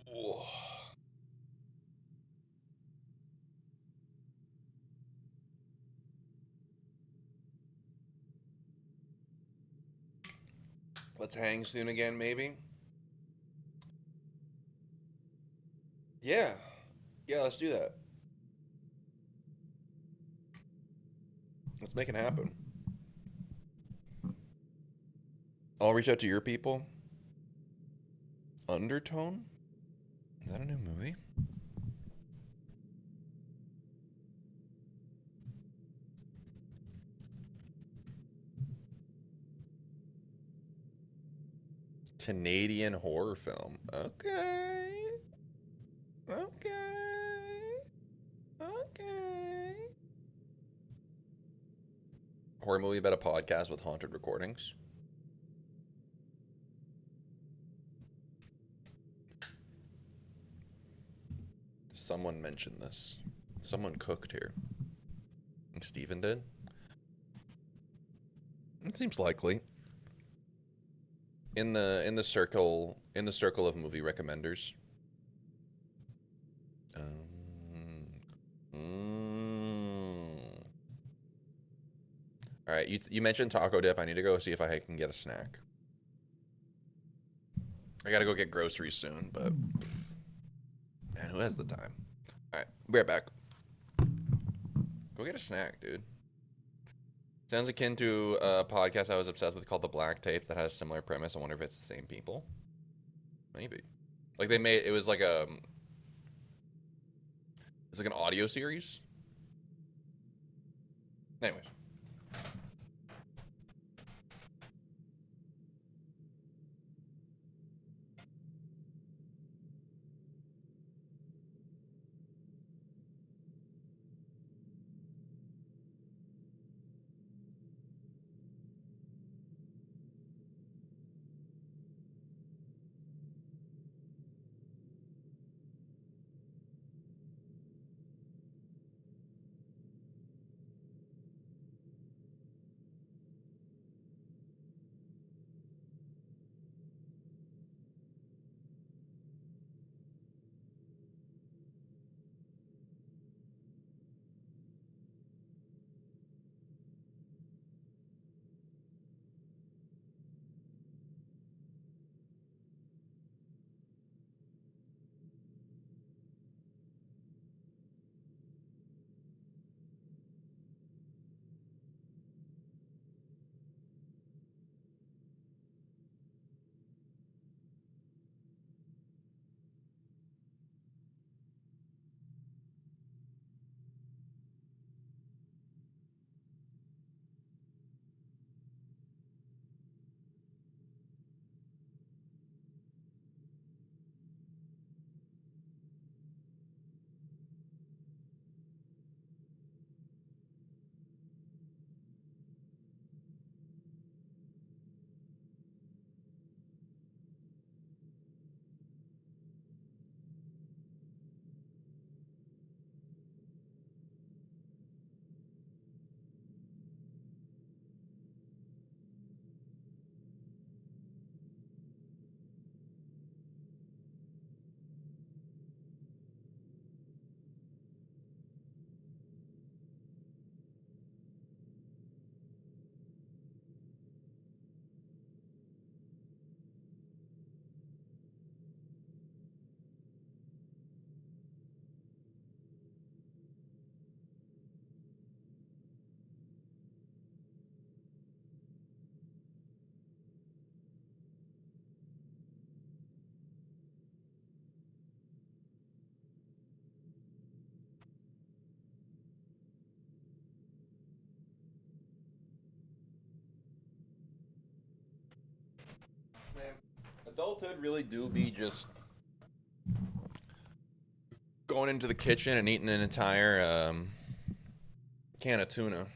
S1: Whoa. Let's hang soon again, maybe? Yeah. Yeah, let's do that. Let's make it happen. I'll reach out to your people. Undertone? Is that a new movie? Canadian horror film. Okay. Okay. Okay. Horror movie about a podcast with haunted recordings. Someone mentioned this. Someone cooked here. I think Steven did. It seems likely. In the circle of movie recommenders. All right, you mentioned taco dip. I need to go see if I can get a snack. I gotta go get groceries soon, but man, who has the time? All right, be right back. Go get a snack, dude. Sounds akin to a podcast I was obsessed with called The Black Tape that has a similar premise. I wonder if it's the same people. Maybe. Like they made it was like a it's like an audio series. Anyways. Man, adulthood really do be just going into the kitchen and eating an entire can of tuna.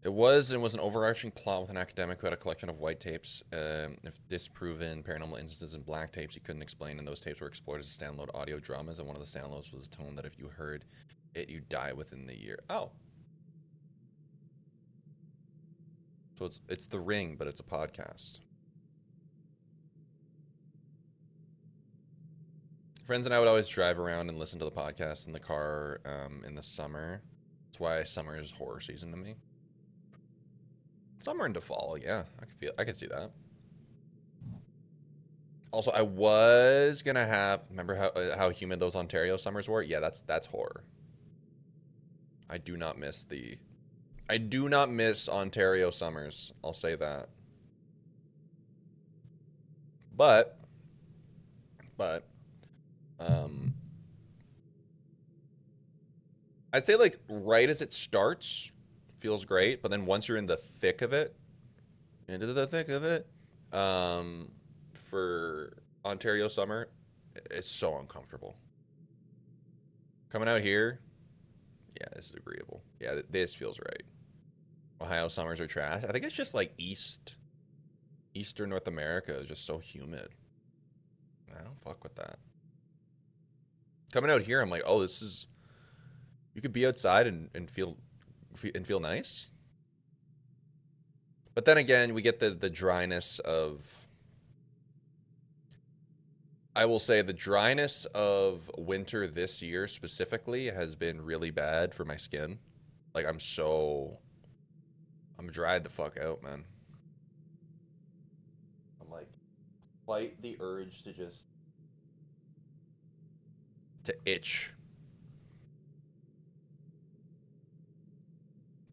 S1: It was an overarching plot with an academic who had a collection of white tapes. If disproven paranormal instances in black tapes he couldn't explain, and those tapes were explored as standalone audio dramas, and one of the standalones was a tone that if you heard it, you die within the year. Oh. So it's The Ring, but it's a podcast. Friends and I would always drive around and listen to the podcast in the car in the summer. That's why summer is horror season to me. Summer into fall, yeah, I could see that. Also, I was gonna have remember how humid those Ontario summers were? Yeah, that's horror. I do not miss Ontario summers. I'll say that. But um I'd say like right as it starts feels great, but then once you're in the thick of it, into the thick of it, for Ontario summer, it's so uncomfortable. Coming out here, yeah, this is agreeable. Yeah, this feels right. Ohio summers are trash. I think it's just like Eastern North America is just so humid. I don't fuck with that. Coming out here, I'm like, oh, this is. You could be outside and feel nice. But then again, we get the dryness of. I will say the dryness of winter this year specifically has been really bad for my skin. Like I'm dried the fuck out, man. I'm like, fight the urge to itch.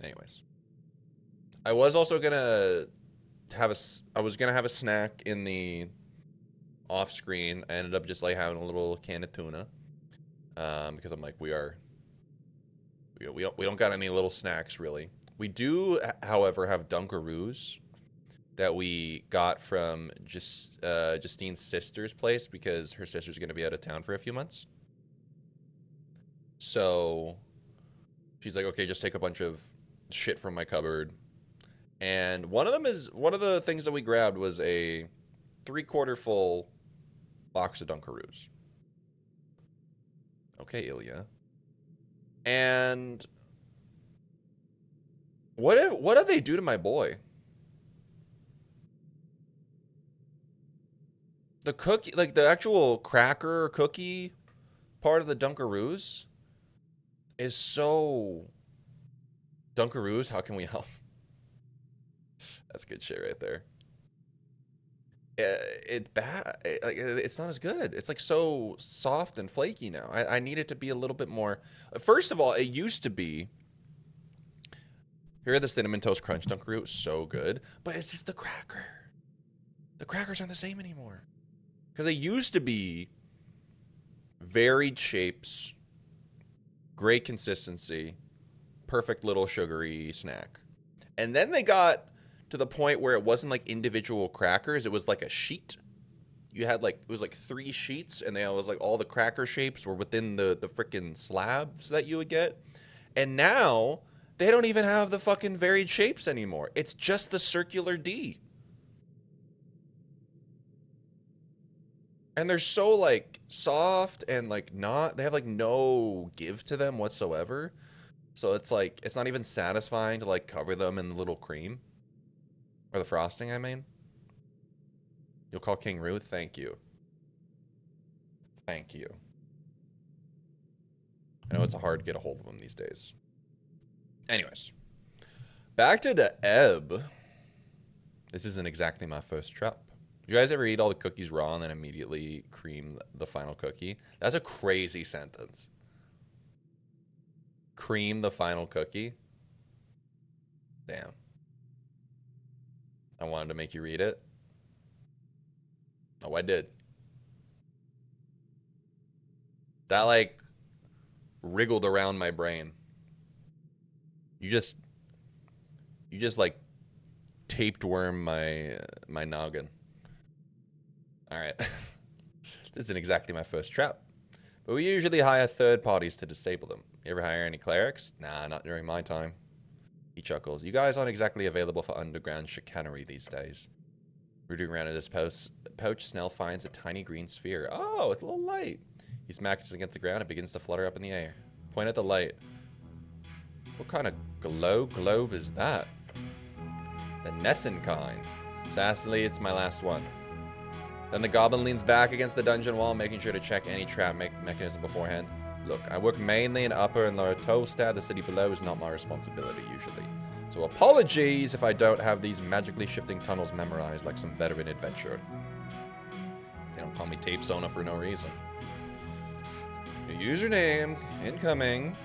S1: Anyways. I was also gonna have a snack in the off screen. I ended up just like having a little can of tuna. Because I'm like, we don't got any little snacks really. We do, however, have Dunkaroos that we got from Justine's sister's place because her sister's going to be out of town for a few months. So she's like, okay, just take a bunch of shit from my cupboard. And one of the things that we grabbed was a 3/4 full box of Dunkaroos. Okay, Ilya. And what do they do to my boy? The cookie, like the actual cracker cookie part of the Dunkaroos is so... Dunkaroos, how can we help? That's good shit right there. It's bad. It's not as good. It's like so soft and flaky now. I need it to be a little bit more... First of all, it used to be... Here are the Cinnamon Toast Crunch Dunkaroo. So good. But it's just the cracker. The crackers aren't the same anymore. Because they used to be varied shapes, great consistency, perfect little sugary snack. And then they got to the point where it wasn't like individual crackers. It was like a sheet. You had like, it was like 3 sheets, and they was like all the cracker shapes were within the freaking slabs that you would get. And now they don't even have the fucking varied shapes anymore. It's just the circular D. And they're so like soft and like not, they have like no give to them whatsoever. So it's like, it's not even satisfying to like cover them in the little cream. Or the frosting, I mean. You'll call King Ruth? Thank you. Thank you. I know it's hard to get a hold of them these days. Anyways. Back to the Ebb. This isn't exactly my first trap. You guys ever eat all the cookies raw and then immediately cream the final cookie? That's a crazy sentence. Cream the final cookie? Damn. I wanted to make you read it. Oh, I did. That like wriggled around my brain. You just like taped worm my noggin. All right. This isn't exactly my first trap, but we usually hire third parties to disable them. You ever hire any clerics? Nah, not during my time. He chuckles. You guys aren't exactly available for underground chicanery these days. Rooting around in this pouch, Snell finds a tiny green sphere. Oh, it's a little light. He smacks it against the ground and begins to flutter up in the air. Point at the light. What kind of globe is that? The Nessun kind. Sassily, it's my last one. Then the goblin leans back against the dungeon wall, making sure to check any trap mechanism beforehand. Look, I work mainly in upper and lower Tolstad. The city below is not my responsibility, usually. So apologies if I don't have these magically shifting tunnels memorized like some veteran adventurer. They don't call me Tape Sona for no reason. New username, incoming.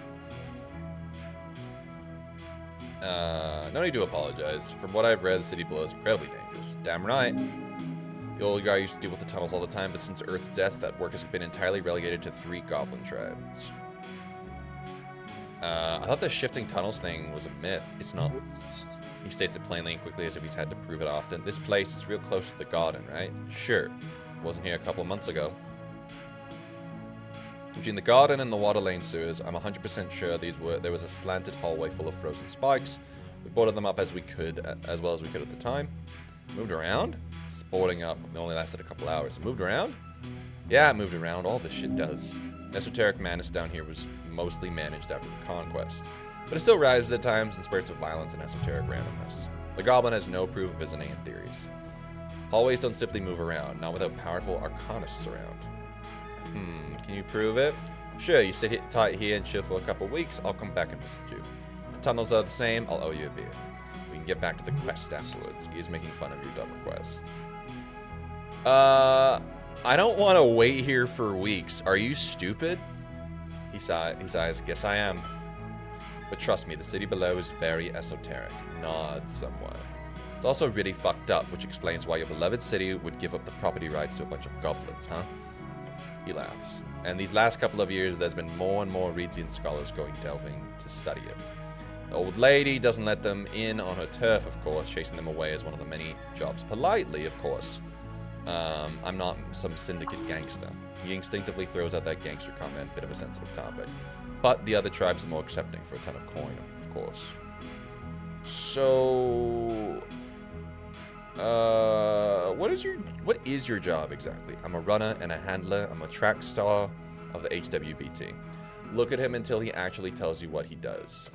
S1: No need to apologize. From what I've read, the city below is incredibly dangerous. Damn right. The old guy used to deal with the tunnels all the time, but since Earth's death, that work has been entirely relegated to 3 goblin tribes. I thought the shifting tunnels thing was a myth. It's not. He states it plainly and quickly as if he's had to prove it often. This place is real close to the garden, right? Sure. Wasn't here a couple months ago. Between the garden and the water lane sewers, I'm 100% sure there was a slanted hallway full of frozen spikes. We boarded them up as well as we could at the time. Moved around? Boarding up it only lasted a couple hours. It moved around? Yeah, it moved around. All this shit does. Esoteric madness down here was mostly managed after the conquest, but it still rises at times in spurts of violence and esoteric randomness. The goblin has no proof of his inane theories. Hallways don't simply move around, not without powerful arcanists around. Can you prove it? Sure, you sit tight here and chill for a couple weeks, I'll come back and visit you. If the tunnels are the same, I'll owe you a beer. We can get back to the quest afterwards. He is making fun of your dumb request. I don't want to wait here for weeks. Are you stupid? He sighs. Guess I am.
S2: But trust me, the city below is very esoteric. Nods somewhat. It's also really fucked up, which explains why your beloved city would give up the property rights to a bunch of goblins, huh? He laughs. And these last couple of years, there's been more and more Reedsian scholars delving to study it. The old lady doesn't let them in on her turf, of course, chasing them away as one of the many jobs. Politely, of course. I'm not some syndicate gangster. He instinctively throws out that gangster comment, bit of a sensitive topic. But the other tribes are more accepting for a ton of coin, of course. So, what is your job exactly? I'm a runner and a handler. I'm a track star of the HWBT. Look at him until he actually tells you what he does.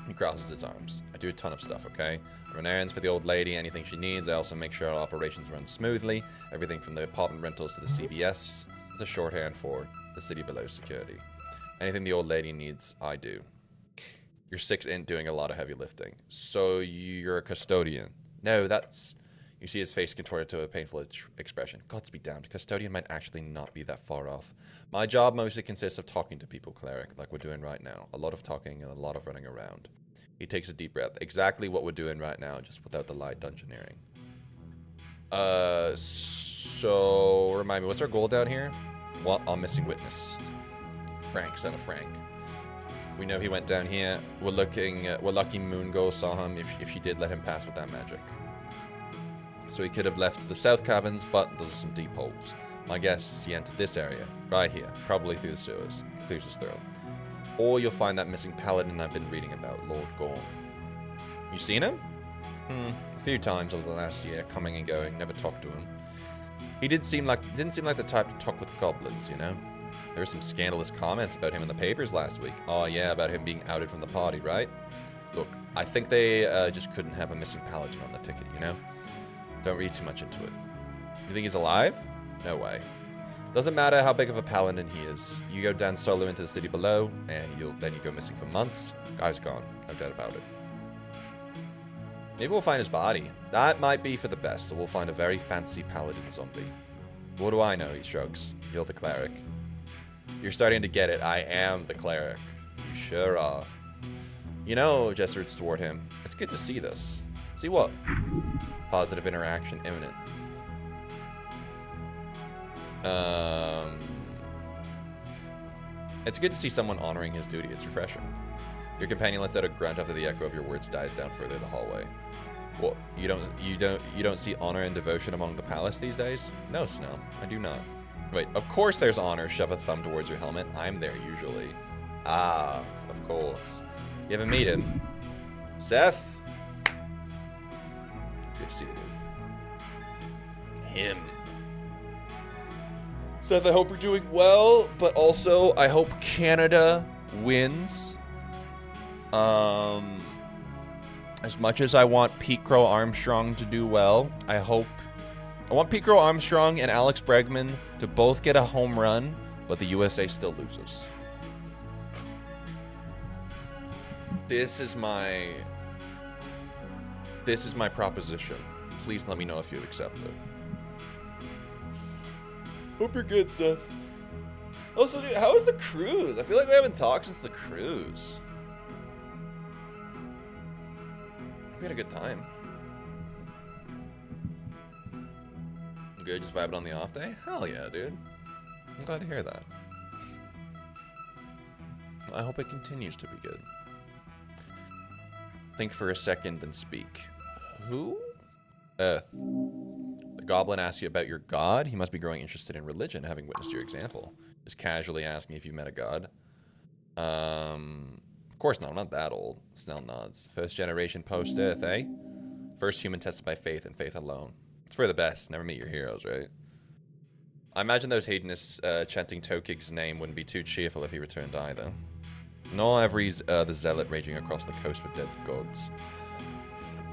S2: He crosses his arms. I do a ton of stuff, okay? I run errands for the old lady, anything she needs. I also make sure our operations run smoothly. Everything from the apartment rentals to the CVS. It's a shorthand for the city below security. Anything the old lady needs, I do. You're 6'int" doing a lot of heavy lifting. So you're a custodian. No, that's... You see his face contorted to a painful expression. Gods be damned, custodian might actually not be that far off. My job mostly consists of talking to people, cleric, like we're doing right now. A lot of talking and a lot of running around. He takes a deep breath. Exactly what we're doing right now, just without the light dungeoneering. So, remind me, what's our goal down here? Well, I'm missing witness. Frank, son of Frank. We know he went down here. We're lucky Moongo saw him if she did let him pass with that magic. So he could have left the south caverns, but those are some deep holes. My guess, he entered this area, right here, probably through the sewers, clears his throat. Or you'll find that missing paladin I've been reading about, Lord Gorm. You seen him? A few times over the last year, coming and going, never talked to him. He didn't seem like the type to talk with goblins, you know? There were some scandalous comments about him in the papers last week. Oh yeah, about him being outed from the party, right? Look, I think they just couldn't have a missing paladin on the ticket, you know? Don't read too much into it. You think he's alive? No way. Doesn't matter how big of a paladin he is. You go down solo into the city below, and then you go missing for months. Guy's gone. No doubt about it. Maybe we'll find his body. That might be for the best, so we'll find a very fancy paladin zombie. What do I know? He shrugs. You're the cleric. You're starting to get it. I am the cleric. You sure are. You know, gestures toward him. It's good to see this. See what? Positive interaction imminent. It's good to see someone honoring his duty. It's refreshing. Your companion lets out a grunt after the echo of your words dies down further in the hallway. Well, you don't see honor and devotion among the palace these days? No, Snow, I do not. Wait, of course there's honor. Shove a thumb towards your helmet. I'm there usually. Ah, of course. You ever meet him? Seth? Good to see you, dude. Him. Seth, I hope you're doing well, but also I hope Canada wins. As much as I want Pete Crow Armstrong to do well, I want Pete Crow Armstrong and Alex Bregman to both get a home run, but the USA still loses. This is my proposition. Please let me know if you accept it. Hope you're good, Seth. Also, dude, how was the cruise? I feel like we haven't talked since the cruise. We had a good time. Good, just vibing on the off day? Hell yeah, dude. I'm glad to hear that. I hope it continues to be good. Think for a second, then speak. Who? Earth. The goblin asks you about your god. He must be growing interested in religion, having witnessed your example. Just casually asking if you met a god. Of course not. I'm not that old. Snell nods. First generation post-Earth, eh? First human tested by faith and faith alone. It's for the best. Never meet your heroes, right? I imagine those hedonists chanting Tokig's name wouldn't be too cheerful if he returned either. Nor Avery's the zealot raging across the coast for dead gods.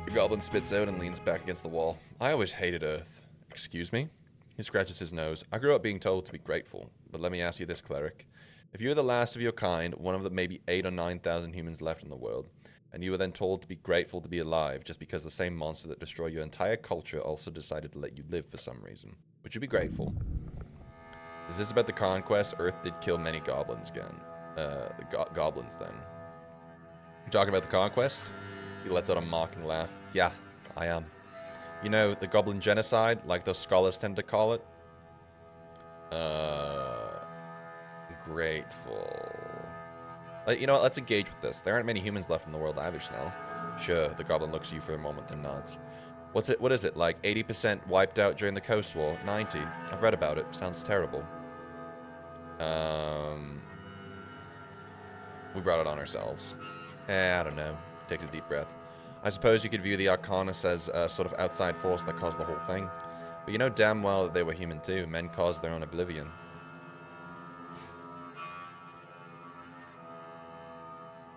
S2: The goblin spits out and leans back against the wall. I always hated Earth. Excuse me? He scratches his nose. I grew up being told to be grateful. But let me ask you this, cleric. If you were the last of your kind, one of the maybe 8,000 or 9,000 humans left in the world, and you were then told to be grateful to be alive just because the same monster that destroyed your entire culture also decided to let you live for some reason, would you be grateful? Is this about the conquest? Earth did kill many goblins again. Goblins then. You talking about the conquest? He lets out a mocking laugh. Yeah, I am. You know, the goblin genocide, like those scholars tend to call it? Grateful. You know what, let's engage with this. There aren't many humans left in the world either, Snell. Sure, the goblin looks at you for a moment, then nods. What is it, like 80% wiped out during the Coast War? 90. I've read about it. Sounds terrible. We brought it on ourselves. I don't know. Take a deep breath. I suppose you could view the Arcanus as a sort of outside force that caused the whole thing. But you know damn well that they were human too. Men caused their own oblivion.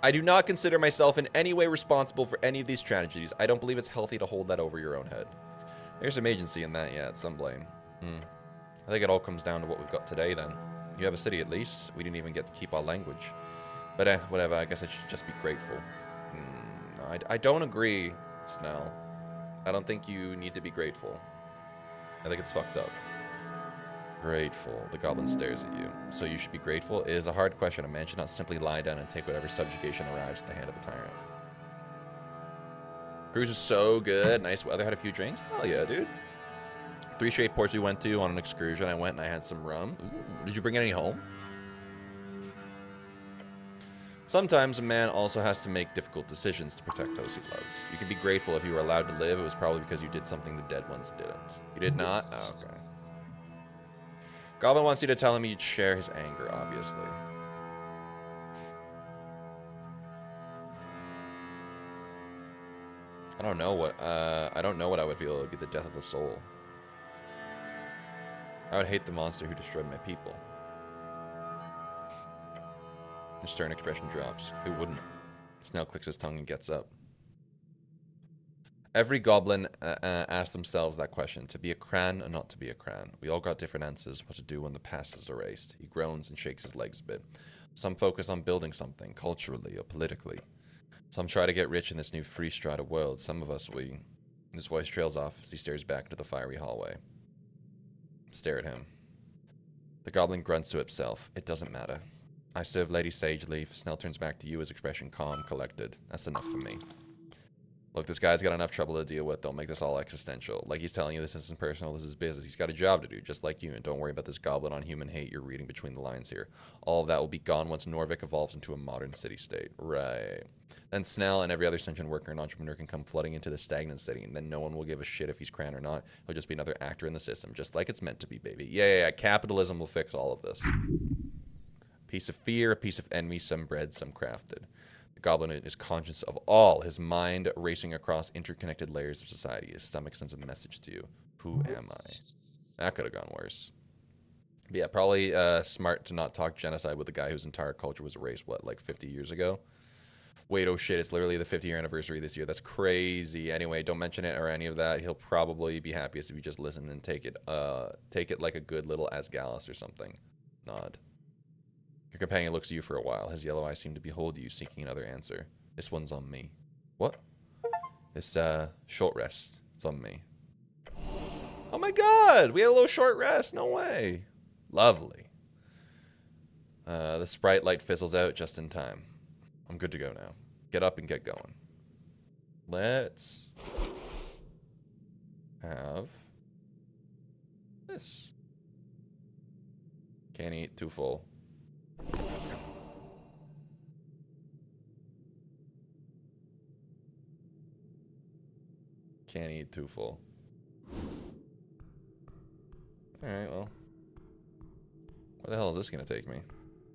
S2: I do not consider myself in any way responsible for any of these tragedies. I don't believe it's healthy to hold that over your own head. There's some agency in that, yeah, it's some blame. I think it all comes down to what we've got today, then. You have a city, at least. We didn't even get to keep our language. But, whatever, I guess I should just be grateful. I don't agree, Snell. I don't think you need to be grateful. I think it's fucked up. Grateful. The goblin stares at you. So you should be grateful? It is a hard question. A man should not simply lie down and take whatever subjugation arrives at the hand of a tyrant. Cruise is so good. Nice weather. Had a few drinks. Hell yeah, dude. 3 straight ports we went to on an excursion. I went and I had some rum. Ooh. Did you bring any home? Sometimes a man also has to make difficult decisions to protect those he loves. You can be grateful if you were allowed to live. It was probably because you did something the dead ones didn't. You did not? Oh, okay. Goblin wants you to tell him you'd share his anger, obviously. I don't know what I would feel. It would be the death of the soul. I would hate the monster who destroyed my people. The stern expression drops. Who wouldn't? Snell clicks his tongue and gets up. Every goblin asks themselves that question. To be a cran or not to be a cran? We all got different answers. What to do when the past is erased. He groans and shakes his legs a bit. Some focus on building something, culturally or politically. Some try to get rich in this new free strata world. Some of us, we... His voice trails off as he stares back into the fiery hallway. Stare at him. The goblin grunts to himself. It doesn't matter. I serve Lady Sageleaf. Snell turns back to you, his expression calm, collected. That's enough for me. Look, this guy's got enough trouble to deal with. Don't make this all existential. Like he's telling you this isn't personal, this is business. He's got a job to do, just like you. And don't worry about this goblin on human hate you're reading between the lines here. All of that will be gone once Norvik evolves into a modern city-state. Right. Then Snell and every other sentient worker and entrepreneur can come flooding into the stagnant city, and then no one will give a shit if he's cran or not. He'll just be another actor in the system, just like it's meant to be, baby. Yeah. Capitalism will fix all of this. A piece of fear, a piece of envy, some bred, some crafted. Goblin is conscious of all, his mind racing across interconnected layers of society. His stomach sends a message to you. Who am I? That could have gone worse. But yeah, probably smart to not talk genocide with a guy whose entire culture was erased, what, like 50 years ago? Wait, oh shit, it's literally the 50-year anniversary this year. That's crazy. Anyway, don't mention it or any of that. He'll probably be happiest if you just listen and take it like a good little Asgallus or something. Nod. Your companion looks at you for a while. His yellow eyes seem to behold you, seeking another answer. This one's on me. What? This, short rest. It's on me. Oh my god! We had a little short rest. No way. Lovely. The sprite light fizzles out just in time. I'm good to go now. Get up and get going. Let's have this. Can't eat, too full. Can't eat, too full. Alright, well. Where the hell is this gonna take me?